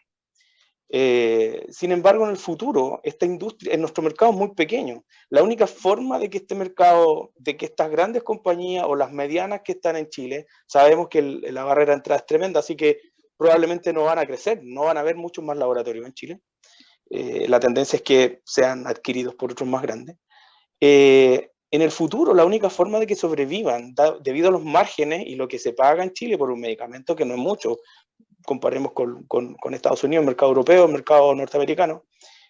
Sin embargo, en el futuro, esta industria, en nuestro mercado es muy pequeño. La única forma de que este mercado, de que estas grandes compañías o las medianas que están en Chile, sabemos que la barrera de entrada es tremenda, así que probablemente no van a crecer, no van a haber muchos más laboratorios en Chile. La tendencia es que sean adquiridos por otros más grandes. En el futuro, la única forma de que sobrevivan, debido a los márgenes y lo que se paga en Chile por un medicamento, que no es mucho, comparemos con Estados Unidos, mercado europeo, mercado norteamericano,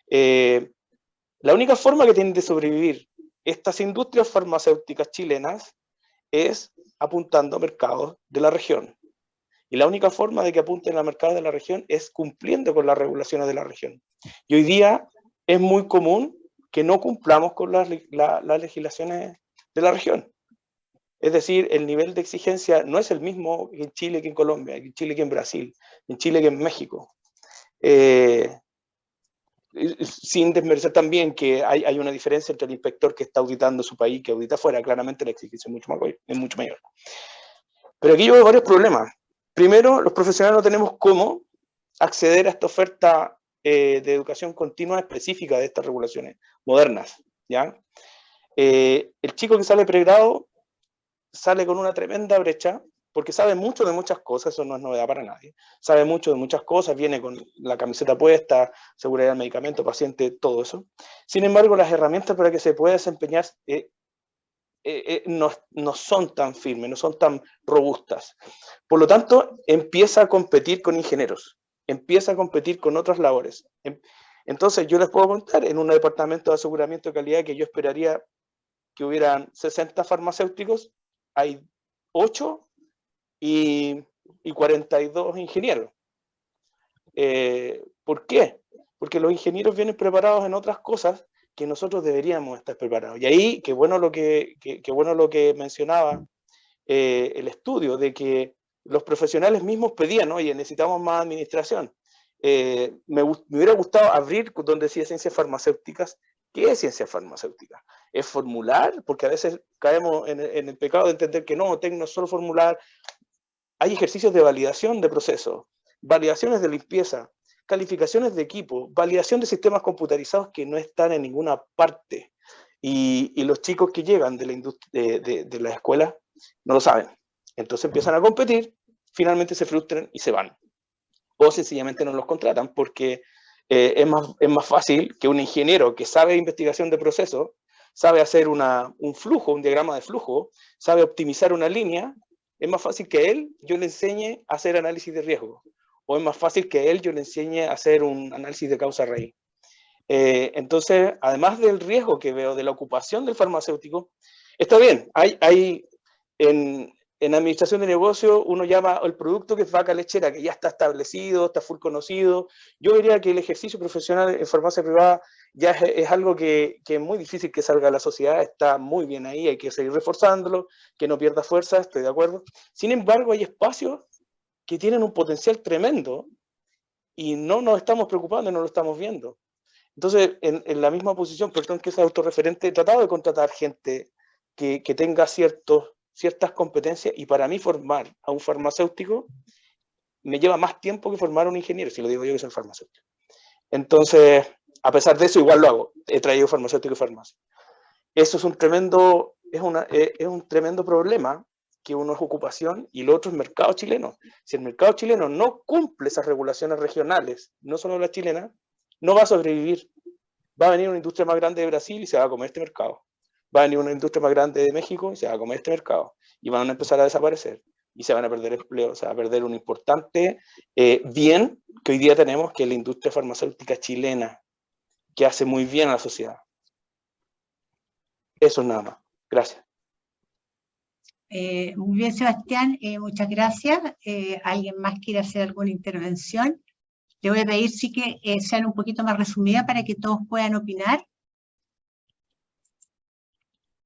la única forma que tienen de sobrevivir estas industrias farmacéuticas chilenas es apuntando a mercados de la región. Y la única forma de que apunten a mercados de la región es cumpliendo con las regulaciones de la región. Y hoy día es muy común que no cumplamos con las legislaciones de la región. Es decir, el nivel de exigencia no es el mismo en Chile que en Colombia, en Chile que en Brasil, en Chile que en México. Sin desmerecer también que hay una diferencia entre el inspector que está auditando su país que audita afuera. Claramente la exigencia es mucho mayor. Pero aquí yo veo varios problemas. Primero, los profesionales no tenemos cómo acceder a esta oferta de educación continua específica de estas regulaciones modernas, ¿ya? El chico que sale pregrado sale con una tremenda brecha, porque sabe mucho de muchas cosas, eso no es novedad para nadie, sabe mucho de muchas cosas, viene con la camiseta puesta, seguridad del medicamento, paciente, todo eso. Sin embargo, las herramientas para que se pueda desempeñar no son tan firmes, no son tan robustas. Por lo tanto, empieza a competir con ingenieros, empieza a competir con otras labores. Entonces, yo les puedo contar, en un departamento de aseguramiento de calidad que yo esperaría que hubieran 60 farmacéuticos, hay 8 y 42 ingenieros. ¿Por qué? Porque los ingenieros vienen preparados en otras cosas que nosotros deberíamos estar preparados. Y ahí, qué bueno lo que mencionaba el estudio, de que los profesionales mismos pedían, oye, necesitamos más administración. Me hubiera gustado abrir donde decía ciencias farmacéuticas. ¿Qué es ciencia farmacéutica? ¿Es formular? Porque a veces caemos en el pecado de entender que no es solo formular. Hay ejercicios de validación de procesos, validaciones de limpieza, calificaciones de equipo, validación de sistemas computarizados que no están en ninguna parte. Y los chicos que llegan de la industria, de la escuela no lo saben. Entonces empiezan a competir, finalmente se frustran y se van. O sencillamente no los contratan porque es más fácil que un ingeniero que sabe investigación de procesos, sabe hacer un flujo, un diagrama de flujo, sabe optimizar una línea, es más fácil que yo le enseñe a hacer análisis de riesgo. O es más fácil que yo le enseñe a hacer un análisis de causa-raíz. Entonces, además del riesgo que veo de la ocupación del farmacéutico, está bien, hay en administración de negocio uno llama el producto que es vaca lechera, que ya está establecido, está full conocido. Yo diría que el ejercicio profesional en farmacia privada ya es algo que es muy difícil que salga a la sociedad, está muy bien ahí, hay que seguir reforzándolo, que no pierda fuerza, estoy de acuerdo. Sin embargo, hay espacios que tienen un potencial tremendo y no nos estamos preocupando, no lo estamos viendo. Entonces, en la misma posición, perdón que sea autorreferente, he tratado de contratar gente que tenga ciertas competencias, y para mí formar a un farmacéutico me lleva más tiempo que formar un ingeniero, si lo digo yo que soy farmacéutico. Entonces, a pesar de eso, igual lo hago. He traído farmacéutico y farmacia. Eso es un tremendo problema, que uno es ocupación y lo otro es mercado chileno. Si el mercado chileno no cumple esas regulaciones regionales, no solo la chilena, no va a sobrevivir. Va a venir una industria más grande de Brasil y se va a comer este mercado. Va a venir una industria más grande de México y se va a comer este mercado. Y van a empezar a desaparecer. Y se van a perder empleos, se va a perder un importante bien que hoy día tenemos, que es la industria farmacéutica chilena, que hace muy bien a la sociedad. Eso es nada más. Gracias. Muy bien, Sebastián, muchas gracias. ¿Alguien más quiere hacer alguna intervención? Le voy a pedir sí que sean un poquito más resumidas para que todos puedan opinar.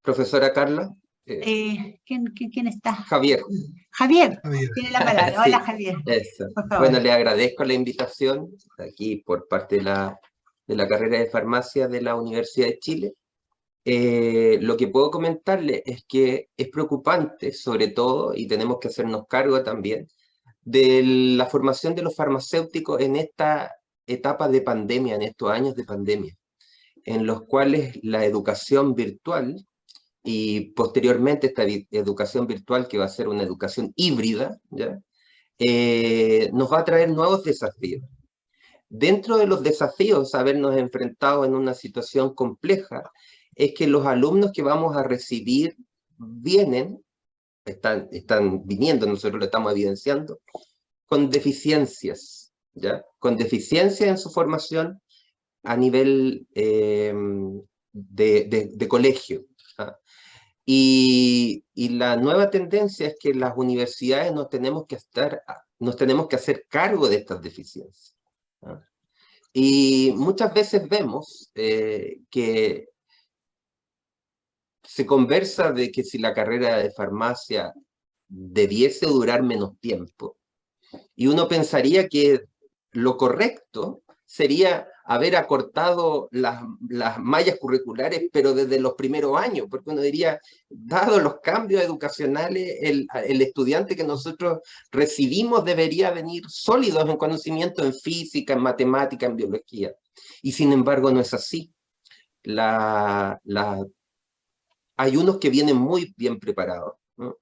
Profesora Carla. ¿Quién está? Javier. Javier, Javier. tiene la palabra. Sí, Hola, Javier. eso. Por favor. Bueno, le agradezco la invitación aquí por parte de la carrera de farmacia de la Universidad de Chile. Lo que puedo comentarle es que es preocupante, sobre todo, y tenemos que hacernos cargo también, de la formación de los farmacéuticos en esta etapa de pandemia, en estos años de pandemia, en los cuales la educación virtual y posteriormente esta educación virtual, que va a ser una educación híbrida, ¿ya? Nos va a traer nuevos desafíos. Dentro de los desafíos, habernos enfrentado en una situación compleja, es que los alumnos que vamos a recibir están viniendo, nosotros lo estamos evidenciando, con deficiencias, ¿ya? Con deficiencias en su formación a nivel de colegio, ¿ja? Y la nueva tendencia es que las universidades nos tenemos que hacer cargo de estas deficiencias, ¿ja? Y muchas veces vemos que se conversa de que si la carrera de farmacia debiese durar menos tiempo, y uno pensaría que lo correcto sería haber acortado las mallas curriculares, pero desde los primeros años, porque uno diría, dado los cambios educacionales, el estudiante que nosotros recibimos debería venir sólidos en conocimiento en física, en matemática, en biología. Y sin embargo no es así. Hay unos que vienen muy bien preparados, ¿no?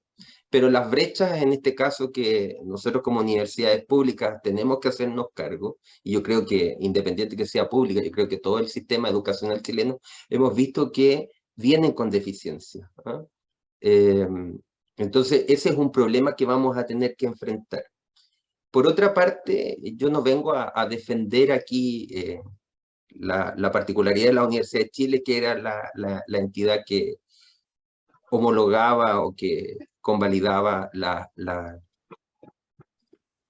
Pero las brechas, en este caso, que nosotros como universidades públicas tenemos que hacernos cargo, y yo creo que, independiente que sea pública, yo creo que todo el sistema educacional chileno, hemos visto que vienen con deficiencias, ¿no? Entonces, ese es un problema que vamos a tener que enfrentar. Por otra parte, yo no vengo a defender aquí la particularidad de la Universidad de Chile, que era la entidad que homologaba o que convalidaba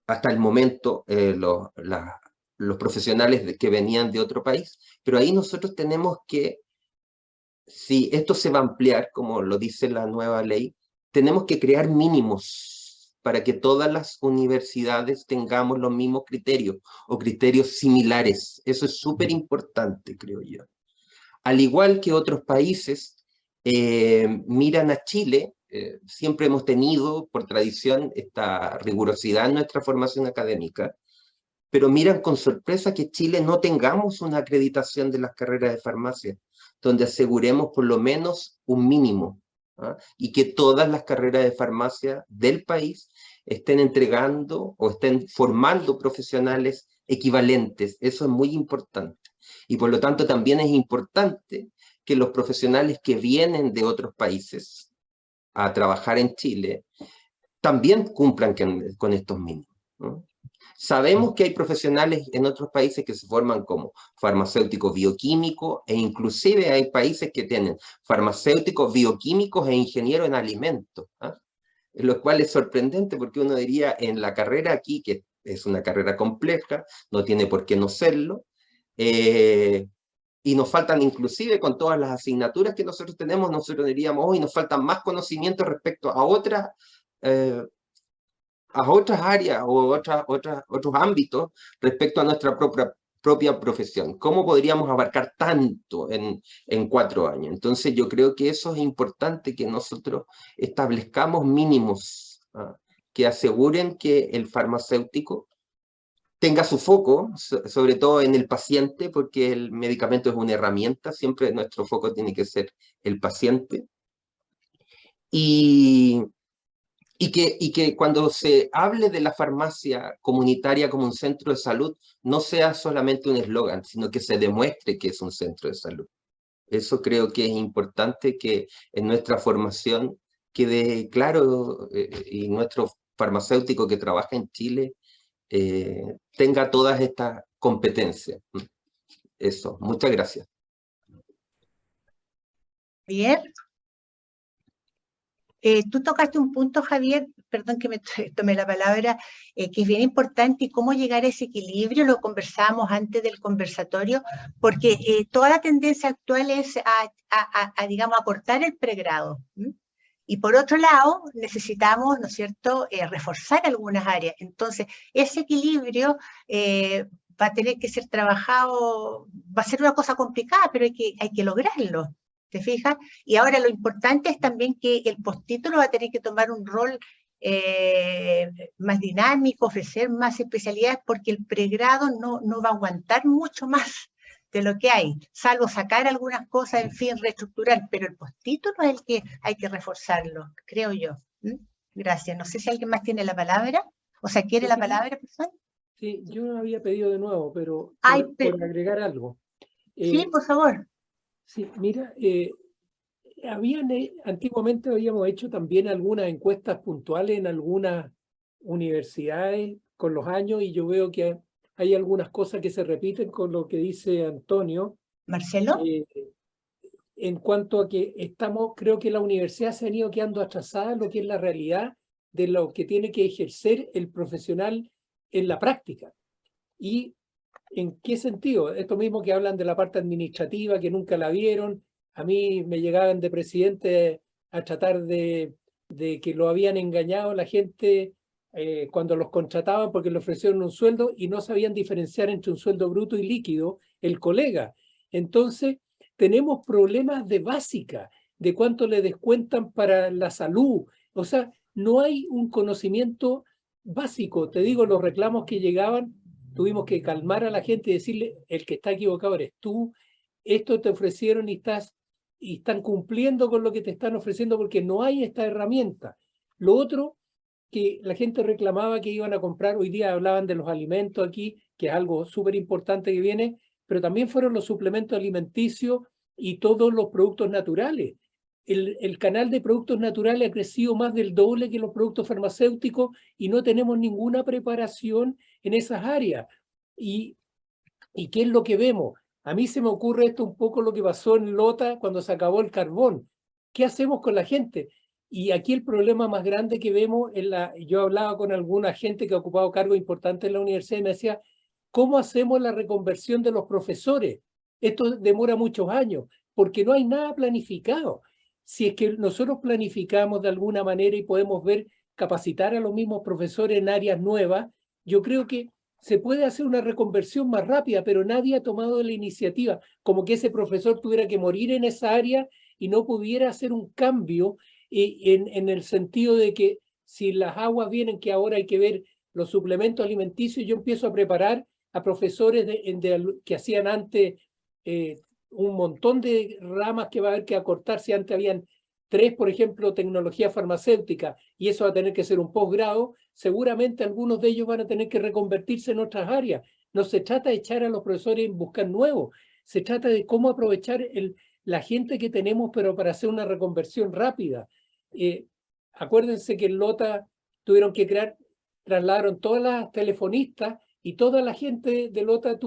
hasta el momento los profesionales que venían de otro país, pero ahí nosotros tenemos que, si esto se va a ampliar, como lo dice la nueva ley, tenemos que crear mínimos para que todas las universidades tengamos los mismos criterios o criterios similares. Eso es súper importante, creo yo. Al igual que otros países miran a Chile, siempre hemos tenido por tradición esta rigurosidad en nuestra formación académica, pero miran con sorpresa que Chile no tengamos una acreditación de las carreras de farmacia, donde aseguremos por lo menos un mínimo, ¿ah? Y que todas las carreras de farmacia del país estén entregando o estén formando profesionales equivalentes. Eso es muy importante. Y por lo tanto también es importante que los profesionales que vienen de otros países a trabajar en Chile también cumplan con estos mínimos, ¿no? Sabemos que hay profesionales en otros países que se forman como farmacéuticos bioquímicos, e inclusive hay países que tienen farmacéuticos bioquímicos e ingenieros en alimentos, ¿eh? Lo cual es sorprendente porque uno diría en la carrera aquí, que es una carrera compleja, no tiene por qué no serlo, y nos faltan inclusive con todas las asignaturas que nosotros tenemos, nosotros diríamos, hoy nos faltan más conocimientos respecto a otras áreas o otros ámbitos respecto a nuestra propia profesión. ¿Cómo podríamos abarcar tanto en 4 años? Entonces yo creo que eso es importante, que nosotros establezcamos mínimos que aseguren que el farmacéutico tenga su foco, sobre todo en el paciente, porque el medicamento es una herramienta, siempre nuestro foco tiene que ser el paciente. Y que cuando se hable de la farmacia comunitaria como un centro de salud, no sea solamente un eslogan, sino que se demuestre que es un centro de salud. Eso creo que es importante, que en nuestra formación quede claro, y nuestro farmacéutico que trabaja en Chile tenga todas estas competencias. Eso, muchas gracias. Bien. Tú tocaste un punto, Javier, perdón que me tomé la palabra, que es bien importante, y cómo llegar a ese equilibrio, lo conversábamos antes del conversatorio, porque toda la tendencia actual es digamos, a cortar el pregrado. Y por otro lado, necesitamos, ¿no es cierto?, reforzar algunas áreas. Entonces, ese equilibrio va a tener que ser trabajado, va a ser una cosa complicada, pero hay que lograrlo. ¿Te fijas? Y ahora lo importante es también que el postítulo va a tener que tomar un rol más dinámico, ofrecer más especialidades, porque el pregrado no va a aguantar mucho más de lo que hay, salvo sacar algunas cosas, en fin, reestructurar, pero el postítulo es el que hay que reforzarlo, creo yo. Gracias. No sé si alguien más tiene la palabra, o sea, ¿quiere la palabra, profesor? Sí, yo había pedido de nuevo, pero por agregar algo. Sí, por favor. Sí, mira, antiguamente habíamos hecho también algunas encuestas puntuales en algunas universidades con los años, y yo veo que hay algunas cosas que se repiten con lo que dice Antonio. Marcelo. En cuanto a que creo que la universidad se ha ido quedando atrasada en lo que es la realidad de lo que tiene que ejercer el profesional en la práctica. ¿Y en qué sentido? Esto mismo que hablan de la parte administrativa, que nunca la vieron. A mí me llegaban de presidente a tratar de que lo habían engañado la gente cuando los contrataban, porque le ofrecieron un sueldo y no sabían diferenciar entre un sueldo bruto y líquido, el colega. Entonces, tenemos problemas de básica, de cuánto le descuentan para la salud. O sea, no hay un conocimiento básico. Te digo, los reclamos que llegaban, tuvimos que calmar a la gente y decirle: el que está equivocado eres tú, esto te ofrecieron y están cumpliendo con lo que te están ofreciendo, porque no hay esta herramienta. Lo otro, que la gente reclamaba que iban a comprar, hoy día hablaban de los alimentos aquí, que es algo súper importante que viene, pero también fueron los suplementos alimenticios y todos los productos naturales. El canal de productos naturales ha crecido más del doble que los productos farmacéuticos, y no tenemos ninguna preparación en esas áreas. ¿Y qué es lo que vemos? A mí se me ocurre esto un poco lo que pasó en Lota cuando se acabó el carbón. ¿Qué hacemos con la gente? Y aquí el problema más grande que vemos, yo hablaba con alguna gente que ha ocupado cargos importantes en la universidad y me decía: ¿cómo hacemos la reconversión de los profesores? Esto demora muchos años, porque no hay nada planificado. Si es que nosotros planificamos de alguna manera y podemos capacitar a los mismos profesores en áreas nuevas, yo creo que se puede hacer una reconversión más rápida, pero nadie ha tomado la iniciativa, como que ese profesor tuviera que morir en esa área y no pudiera hacer un cambio en el sentido de que si las aguas vienen, que ahora hay que ver los suplementos alimenticios, yo empiezo a preparar a profesores que hacían antes un montón de ramas que va a haber que acortar. Si antes habían 3, por ejemplo, tecnología farmacéutica, y eso va a tener que ser un posgrado, seguramente algunos de ellos van a tener que reconvertirse en otras áreas. No se trata de echar a los profesores en buscar nuevos, se trata de cómo aprovechar la gente que tenemos, pero para hacer una reconversión rápida. Acuérdense que en Lota tuvieron que trasladaron todas las telefonistas, y toda la gente de Lota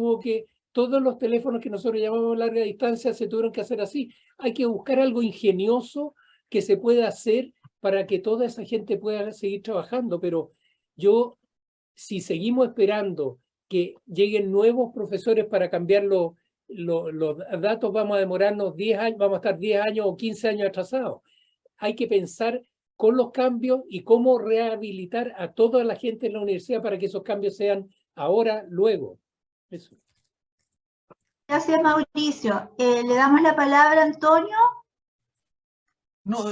todos los teléfonos que nosotros llamamos larga distancia se tuvieron que hacer así. Hay que buscar algo ingenioso que se pueda hacer para que toda esa gente pueda seguir trabajando, pero si seguimos esperando que lleguen nuevos profesores para cambiar los datos, vamos a demorarnos 10 años, vamos a estar 10 años o 15 años atrasados. Hay que pensar con los cambios y cómo rehabilitar a toda la gente en la universidad para que esos cambios sean ahora, luego. Eso. Gracias, Mauricio. Le damos la palabra a Antonio. No,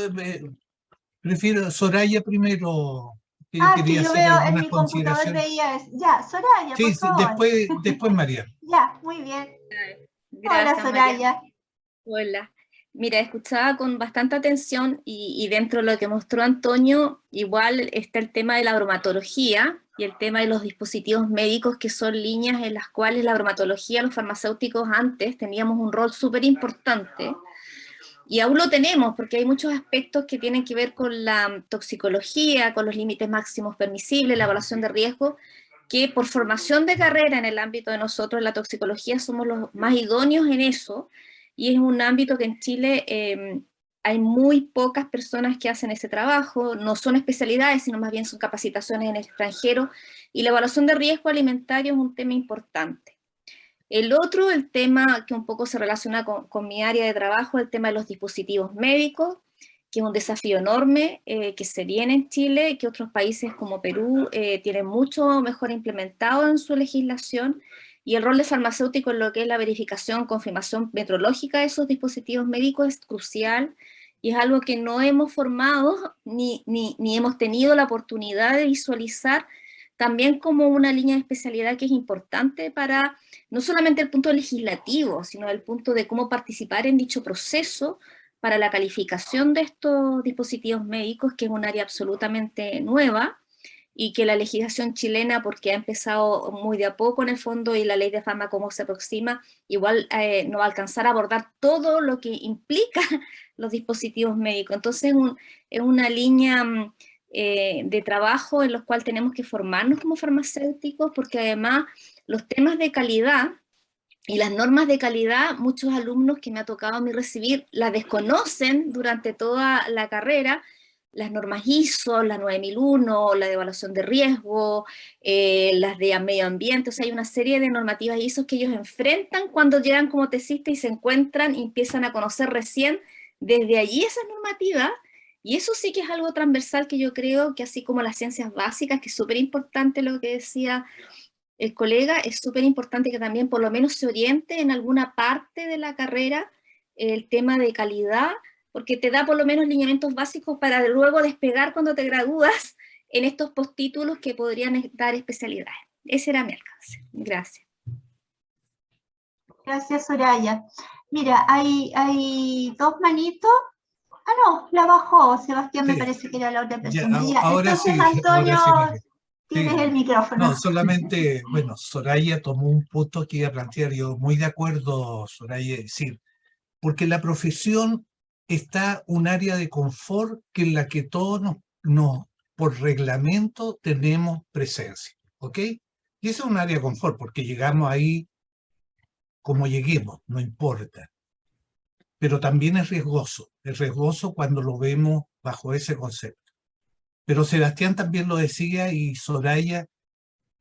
prefiero Soraya primero, que Ah, que quería yo hacer veo en algunas mi computador consideraciones. veía eso. Ya, Soraya, Sí, por sí, favor. después Mariana. Ya, muy bien. Hola, Gracias, María. Soraya. Hola. Mira, escuchaba con bastante atención y dentro de lo que mostró Antonio, igual está el tema de la bromatología y el tema de los dispositivos médicos, que son líneas en las cuales la bromatología, los farmacéuticos antes teníamos un rol súper importante. Y aún lo tenemos, porque hay muchos aspectos que tienen que ver con la toxicología, con los límites máximos permisibles, la evaluación de riesgo, que por formación de carrera en el ámbito de nosotros, la toxicología, somos los más idóneos en eso, y es un ámbito que en Chile hay muy pocas personas que hacen ese trabajo, no son especialidades, sino más bien son capacitaciones en el extranjero, y la evaluación de riesgo alimentario es un tema importante. El otro, el tema que un poco se relaciona con mi área de trabajo, el tema de los dispositivos médicos, que es un desafío enorme que se viene en Chile, que otros países como Perú tienen mucho mejor implementado en su legislación, y el rol de farmacéutico en lo que es la verificación, confirmación metrológica de esos dispositivos médicos es crucial, y es algo que no hemos formado ni hemos tenido la oportunidad de visualizar también como una línea de especialidad que es importante para no solamente el punto legislativo, sino el punto de cómo participar en dicho proceso para la calificación de estos dispositivos médicos, que es un área absolutamente nueva, y que la legislación chilena, porque ha empezado muy de a poco en el fondo, y la ley de fármaco como se aproxima, igual no va a alcanzar a abordar todo lo que implica los dispositivos médicos. Entonces es una línea de trabajo en los cuales tenemos que formarnos como farmacéuticos, porque además los temas de calidad y las normas de calidad, muchos alumnos que me ha tocado a mí recibir las desconocen durante toda la carrera, las normas ISO, la 9001, la de evaluación de riesgo, las de medio ambiente, o sea, hay una serie de normativas ISO que ellos enfrentan cuando llegan como tesistas y se encuentran y empiezan a conocer recién desde allí esas normativas, y eso sí que es algo transversal que yo creo que, así como las ciencias básicas, que es súper importante lo que decía el colega, es súper importante que también por lo menos se oriente en alguna parte de la carrera el tema de calidad, porque te da por lo menos lineamientos básicos para luego despegar cuando te gradúas en estos postítulos que podrían dar especialidades. Ese era mi alcance. Gracias. Gracias, Soraya. Mira, hay dos manitos. Ah, no, la bajó. Sebastián, me Sí. parece que era la otra Ya, persona. Ya, ahora entonces, sí, Antonio, ahora sí. tienes Sí. el micrófono. No, solamente, bueno, Soraya tomó un punto que iba a plantear, yo muy de acuerdo, Soraya, es decir, porque la profesión está un área de confort que en la que todos por reglamento tenemos presencia, ¿ok? Y eso es un área de confort, porque llegamos ahí como lleguemos, no importa. Pero también es riesgoso cuando lo vemos bajo ese concepto. Pero Sebastián también lo decía, y Soraya,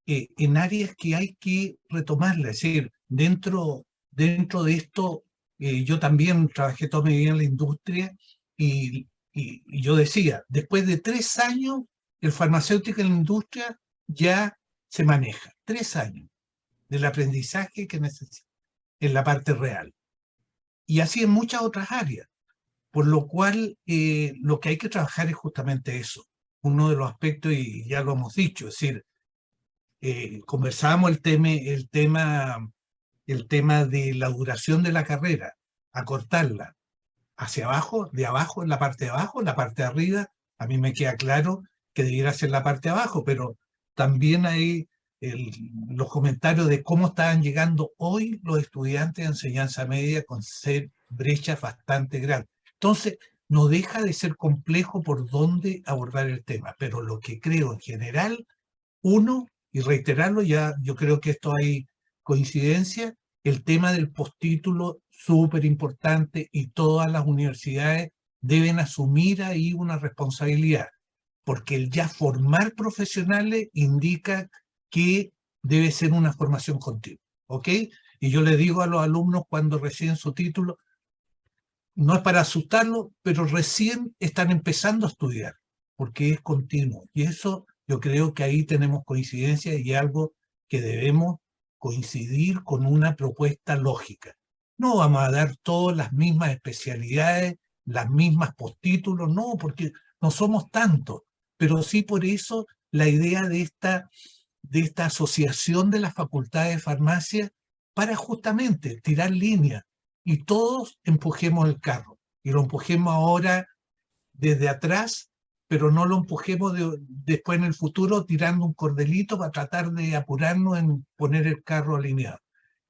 en áreas que hay que retomarla, es decir, dentro de esto, yo también trabajé toda mi vida en la industria, y yo decía, después de 3 años, el farmacéutico en la industria ya se maneja, 3 años del aprendizaje que necesita en la parte real. Y así en muchas otras áreas, por lo cual lo que hay que trabajar es justamente eso, uno de los aspectos, y ya lo hemos dicho, es decir, conversábamos el tema de la duración de la carrera, acortarla hacia abajo, de abajo, en la parte de abajo, en la parte de arriba. A mí me queda claro que debiera ser la parte de abajo, pero también hay los comentarios de cómo estaban llegando hoy los estudiantes de enseñanza media con ser brechas bastante grandes. Entonces, no deja de ser complejo por dónde abordar el tema, pero lo que creo en general, uno, y reiterarlo, ya yo creo que esto hay coincidencia, el tema del postítulo súper importante, y todas las universidades deben asumir ahí una responsabilidad, porque el ya formar profesionales indica que debe ser una formación continua, ¿ok? Y yo le digo a los alumnos cuando reciben su título, no es para asustarlos, pero recién están empezando a estudiar, porque es continuo. Y eso yo creo que ahí tenemos coincidencia, y algo que debemos coincidir con una propuesta lógica. No vamos a dar todas las mismas especialidades, las mismas postítulos, no, porque no somos tantos, pero sí por eso la idea de esta asociación de las facultades de farmacia para justamente tirar línea y todos empujemos el carro. Y lo empujemos ahora desde atrás, pero no lo empujemos después en el futuro tirando un cordelito para tratar de apurarnos en poner el carro alineado.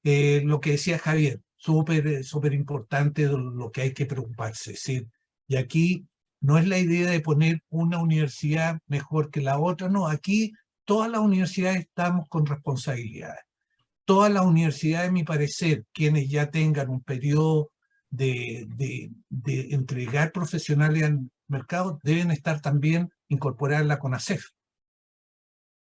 Lo que decía Javier, súper importante lo que hay que preocuparse. Es decir, y aquí no es la idea de poner una universidad mejor que la otra, no, aquí todas las universidades estamos con responsabilidades. Todas las universidades, a mi parecer, quienes ya tengan un periodo de entregar profesionales al mercado, deben estar también incorporadas en la CONACEF.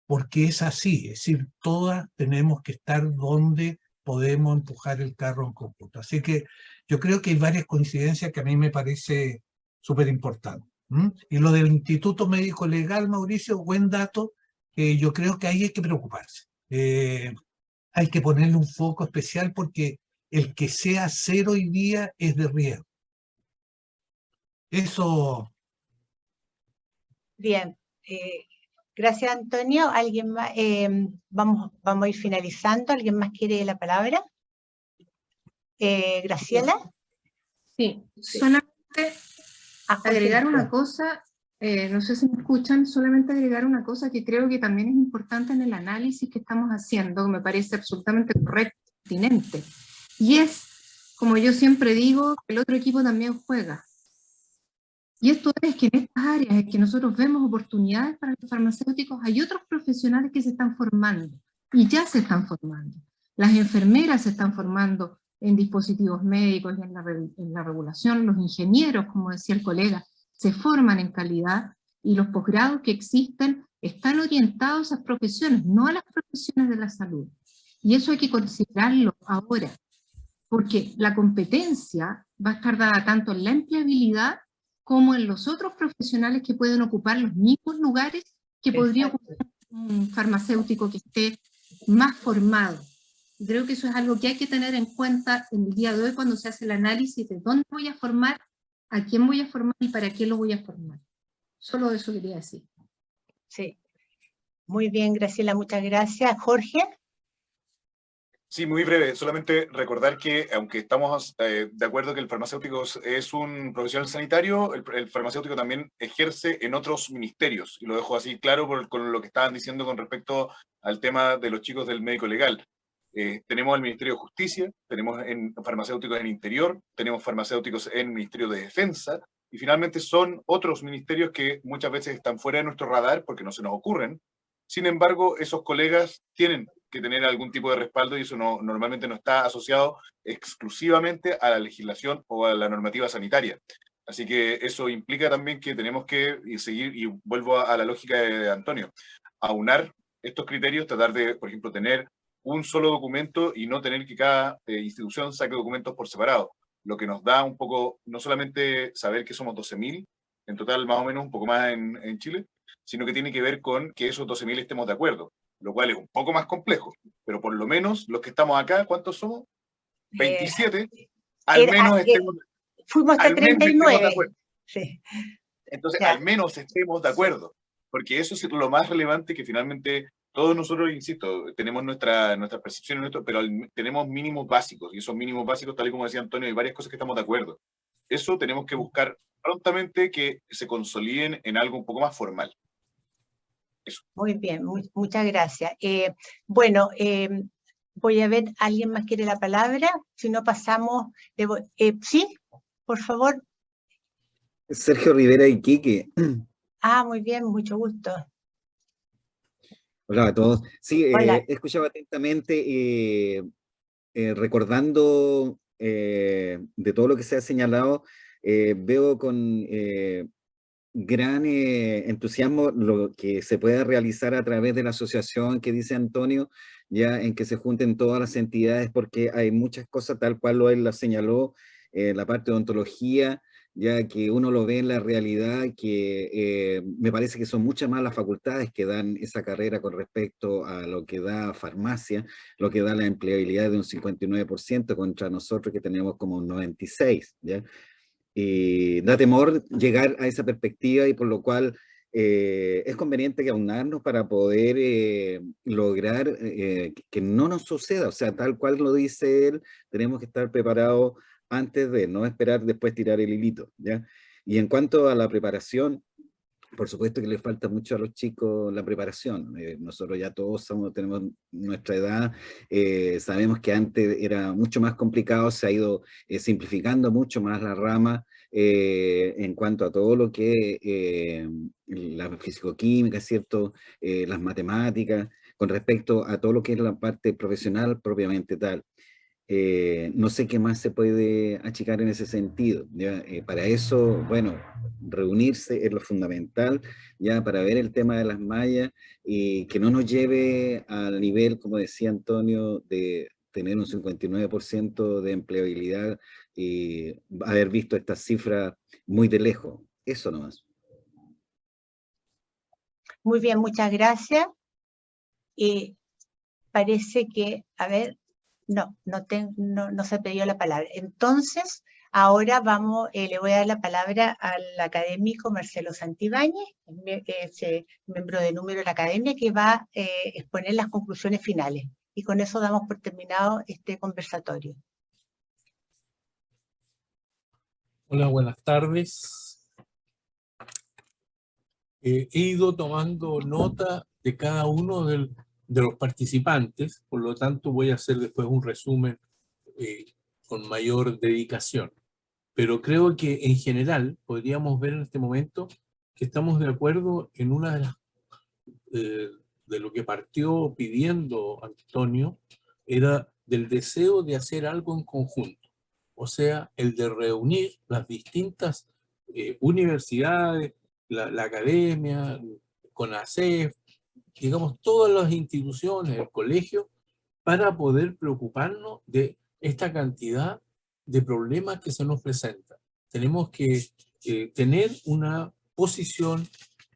Porque es así, es decir, todas tenemos que estar donde podemos empujar el carro en conjunto. Así que yo creo que hay varias coincidencias que a mí me parece súper importante. Y lo del Instituto Médico Legal, Mauricio, buen dato, yo creo que ahí hay que preocuparse. Hay que ponerle un foco especial porque el que sea cero hoy día es de riesgo. Eso. Bien. Gracias, Antonio. ¿Alguien más? Vamos a ir finalizando. ¿Alguien más quiere la palabra? Graciela. Sí, solamente agregar una cosa, no sé si me escuchan, solamente agregar una cosa que creo que también es importante en el análisis que estamos haciendo, que me parece absolutamente correcto, pertinente, y es, como yo siempre digo, que el otro equipo también juega. Y esto es que en estas áreas en que nosotros vemos oportunidades para los farmacéuticos, hay otros profesionales que se están formando, y ya se están formando. Las enfermeras se están formando en dispositivos médicos y en la regulación, los ingenieros, como decía el colega, se forman en calidad, y los posgrados que existen están orientados a esas profesiones, no a las profesiones de la salud. Y eso hay que considerarlo ahora, porque la competencia va a estar dada tanto en la empleabilidad como en los otros profesionales que pueden ocupar los mismos lugares que podría ocupar un farmacéutico que esté más formado. Y creo que eso es algo que hay que tener en cuenta en el día de hoy cuando se hace el análisis de dónde voy a formar, a quién voy a formar y para qué lo voy a formar. Solo eso quería decir. Sí. Muy bien, Graciela, muchas gracias. Jorge. Sí, muy breve. Solamente recordar que, aunque estamos de acuerdo que el farmacéutico es un profesional sanitario, el farmacéutico también ejerce en otros ministerios. Y lo dejo así claro con lo que estaban diciendo con respecto al tema de los chicos del médico legal. Tenemos el Ministerio de Justicia, tenemos farmacéuticos en Interior, tenemos farmacéuticos en el Ministerio de Defensa, y finalmente son otros ministerios que muchas veces están fuera de nuestro radar porque no se nos ocurren. Sin embargo, esos colegas tienen que tener algún tipo de respaldo y eso normalmente no está asociado exclusivamente a la legislación o a la normativa sanitaria. Así que eso implica también que tenemos que seguir, y vuelvo a la lógica de Antonio, aunar estos criterios, tratar de, por ejemplo, tener un solo documento y no tener que cada institución saque documentos por separado, lo que nos da un poco, no solamente saber que somos 12.000, en total más o menos, un poco más en Chile, sino que tiene que ver con que esos 12.000 estemos de acuerdo, lo cual es un poco más complejo, pero por lo menos los que estamos acá, ¿cuántos somos? 27, al menos estemos, fuimos hasta 39. De acuerdo. Sí. Entonces, Ya. al menos estemos de acuerdo, porque eso es lo más relevante, que finalmente todos nosotros, insisto, tenemos nuestra percepción, pero tenemos mínimos básicos, y esos mínimos básicos, tal y como decía Antonio, hay varias cosas que estamos de acuerdo. Eso tenemos que buscar prontamente que se consoliden en algo un poco más formal. Eso. Muy bien, muchas gracias. Bueno, voy a ver, ¿alguien más quiere la palabra? Si no pasamos, ¿sí? Por favor. Sergio Rivera Iquique. Ah, muy bien, mucho gusto. Hola a todos. Sí, Hola. he escuchado atentamente, recordando de todo lo que se ha señalado, veo con gran entusiasmo lo que se puede realizar a través de la asociación que dice Antonio, ya en que se junten todas las entidades, porque hay muchas cosas tal cual él la señaló, la parte de ontología, ya que uno lo ve en la realidad, que me parece que son muchas más las facultades que dan esa carrera con respecto a lo que da farmacia, lo que da la empleabilidad de un 59% contra nosotros que tenemos como un 96%, ¿ya? Da temor llegar a esa perspectiva, y por lo cual es conveniente que aunarnos para poder lograr que no nos suceda, o sea, tal cual lo dice él, tenemos que estar preparados antes de, no esperar después tirar el hilito, ¿ya? Y en cuanto a la preparación, por supuesto que le falta mucho a los chicos la preparación. Nosotros ya todos tenemos nuestra edad, sabemos que antes era mucho más complicado, se ha ido simplificando mucho más la rama en cuanto a todo lo que la fisicoquímica, ¿cierto? Las matemáticas, con respecto a todo lo que es la parte profesional propiamente tal. No sé qué más se puede achicar en ese sentido, ¿ya? Para eso, bueno, reunirse es lo fundamental, ya para ver el tema de las mallas y que no nos lleve al nivel, como decía Antonio, de tener un 59% de empleabilidad y haber visto estas cifras muy de lejos. Eso nomás. Muy bien, muchas gracias. Parece que, a ver, no se pidió la palabra. Entonces, ahora le voy a dar la palabra al académico Marcelo Santibáñez, miembro de número de la academia, que va a exponer las conclusiones finales. Y con eso damos por terminado este conversatorio. Hola, buenas tardes. He ido tomando nota de cada uno de los participantes, por lo tanto voy a hacer después un resumen con mayor dedicación. Pero creo que en general podríamos ver en este momento que estamos de acuerdo en una de las de lo que partió pidiendo Antonio, era del deseo de hacer algo en conjunto, o sea, el de reunir las distintas universidades, la academia, CONACEF, digamos, todas las instituciones, el colegio, para poder preocuparnos de esta cantidad de problemas que se nos presentan. Tenemos que tener una posición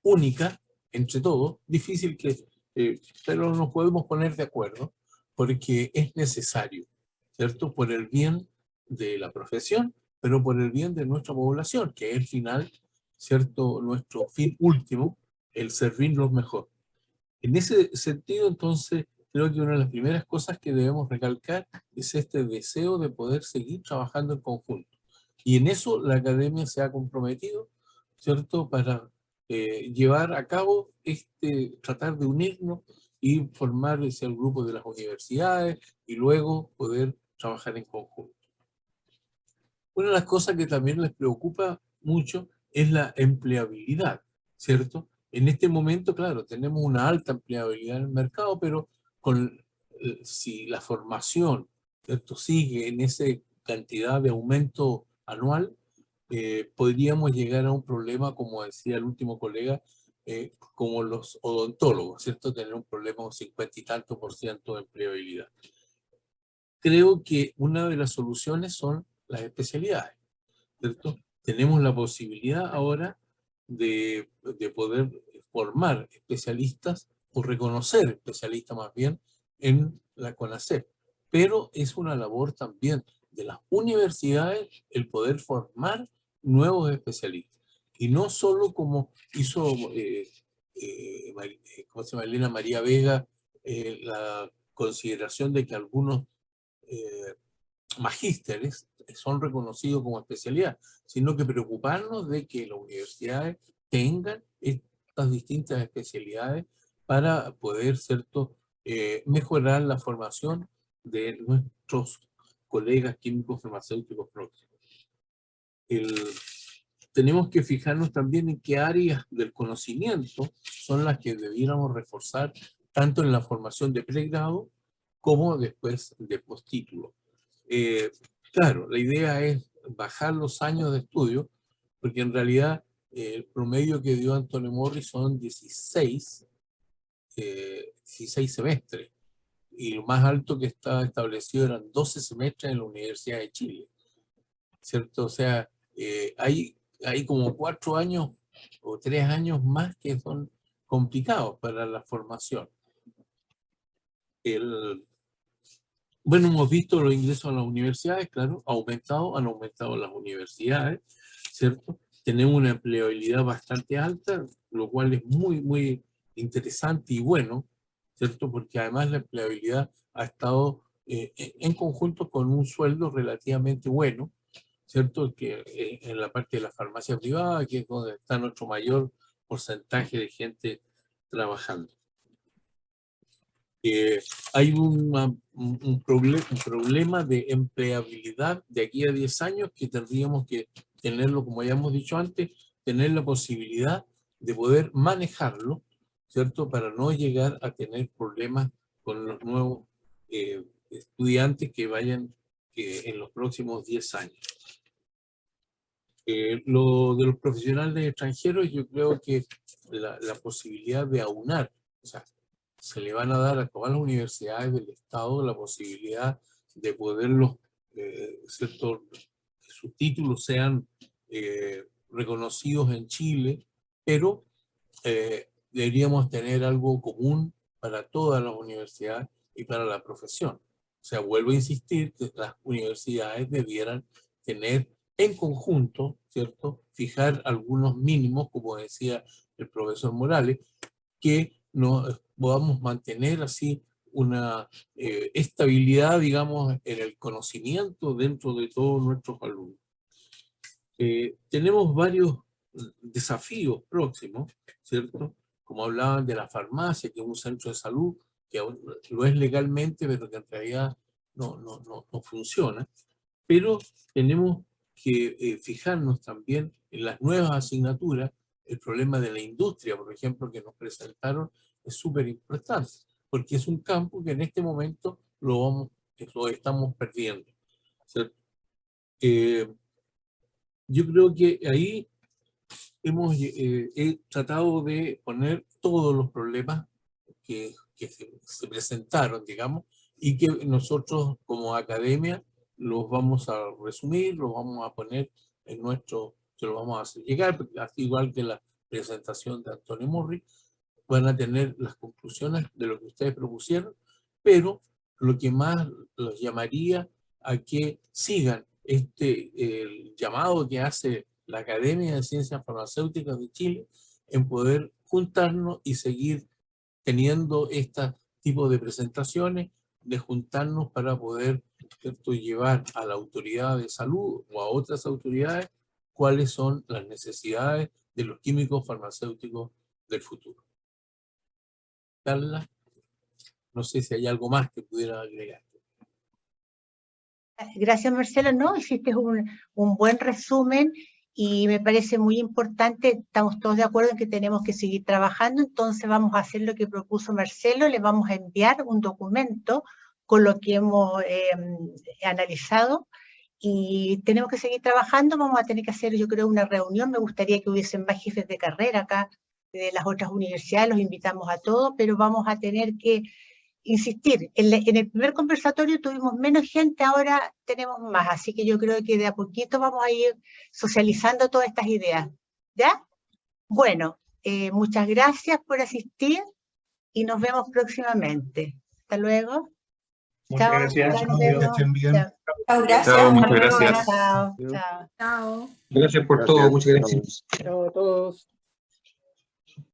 única entre todos, difícil pero nos podemos poner de acuerdo, porque es necesario, ¿cierto? Por el bien de la profesión, pero por el bien de nuestra población, que es el final, ¿cierto? Nuestro fin último, el servirnos mejor. En ese sentido, entonces, creo que una de las primeras cosas que debemos recalcar es este deseo de poder seguir trabajando en conjunto. Y en eso la academia se ha comprometido, ¿cierto?, para llevar a cabo tratar de unirnos y formar el grupo de las universidades y luego poder trabajar en conjunto. Una de las cosas que también les preocupa mucho es la empleabilidad, ¿cierto? En este momento, claro, tenemos una alta empleabilidad en el mercado, pero si la formación, ¿cierto?, sigue en esa cantidad de aumento anual, podríamos llegar a un problema, como decía el último colega, como los odontólogos, ¿cierto? Tener un problema de un 50 y tanto % de empleabilidad. Creo que una de las soluciones son las especialidades, ¿cierto? Tenemos la posibilidad ahora de poder formar especialistas o reconocer especialistas más bien en la CONACEF, pero es una labor también de las universidades el poder formar nuevos especialistas y no solo como hizo ¿cómo se llama? Elena María Vega, la consideración de que algunos magísteres son reconocidos como especialidad, sino que preocuparnos de que las universidades tengan estas distintas especialidades para poder, ¿cierto?, mejorar la formación de nuestros colegas químicos farmacéuticos próximos. Tenemos que fijarnos también en qué áreas del conocimiento son las que debiéramos reforzar tanto en la formación de pregrado como después de postítulo. Claro, la idea es bajar los años de estudio, porque en realidad el promedio que dio Antonio Morris son 16 semestres, y lo más alto que estaba establecido eran 12 semestres en la Universidad de Chile, ¿cierto? O sea, hay como 4 años o 3 años más que son complicados para la formación. Bueno, hemos visto los ingresos a las universidades, claro, han aumentado las universidades, ¿cierto? tenemos una empleabilidad bastante alta, lo cual es muy, muy interesante y bueno, ¿cierto? Porque además la empleabilidad ha estado en conjunto con un sueldo relativamente bueno, ¿cierto? Que en la parte de la farmacia privada, que es donde está nuestro mayor porcentaje de gente trabajando. Hay un problema de empleabilidad de aquí a 10 años que tendríamos que tenerlo, como ya hemos dicho antes, tener la posibilidad de poder manejarlo, ¿cierto? Para no llegar a tener problemas con los nuevos estudiantes que vayan en los próximos 10 años. Lo de los profesionales extranjeros, yo creo que la posibilidad de aunar, o sea, se le van a dar a todas las universidades del Estado la posibilidad de poderlos, ¿cierto? Que sus títulos sean reconocidos en Chile, pero deberíamos tener algo común para todas las universidades y para la profesión. O sea, vuelvo a insistir que las universidades debieran tener en conjunto, ¿cierto? Fijar algunos mínimos, como decía el profesor Morales, que nos podamos mantener así una estabilidad, digamos, en el conocimiento dentro de todos nuestros alumnos. Tenemos varios desafíos próximos, ¿cierto? Como hablaban de la farmacia, que es un centro de salud, que aún lo es legalmente, pero que en realidad no funciona. Pero tenemos que fijarnos también en las nuevas asignaturas. El problema de la industria, por ejemplo, que nos presentaron, es súper importante, porque es un campo que en este momento lo estamos perdiendo, ¿cierto? Yo creo que ahí he tratado de poner todos los problemas que se presentaron, digamos, y que nosotros como academia los vamos a resumir, los vamos a poner en nuestro, se los vamos a hacer llegar, así igual que la presentación de Antonio Murri, van a tener las conclusiones de lo que ustedes propusieron, pero lo que más los llamaría a que sigan el llamado que hace la Academia de Ciencias Farmacéuticas de Chile en poder juntarnos y seguir teniendo este tipo de presentaciones, de juntarnos para poder, ¿cierto?, llevar a la autoridad de salud o a otras autoridades cuáles son las necesidades de los químicos farmacéuticos del futuro. Carla, no sé si hay algo más que pudiera agregar. Gracias, Marcelo. No, hiciste un buen resumen y me parece muy importante. Estamos todos de acuerdo en que tenemos que seguir trabajando, entonces vamos a hacer lo que propuso Marcelo. Le vamos a enviar un documento con lo que hemos analizado y tenemos que seguir trabajando. Vamos a tener que hacer, yo creo, una reunión. Me gustaría que hubiesen más jefes de carrera acá de las otras universidades, los invitamos a todos, pero vamos a tener que insistir. En el primer conversatorio tuvimos menos gente, ahora tenemos más, así que yo creo que de a poquito vamos a ir socializando todas estas ideas. ¿Ya? Bueno, muchas gracias por asistir y nos vemos próximamente. Hasta luego. Muchas gracias. Que estén bien. Chao, gracias. Chao, muchas gracias. Chao. Chao. Chao. Gracias por todo, muchas gracias. Chao a todos.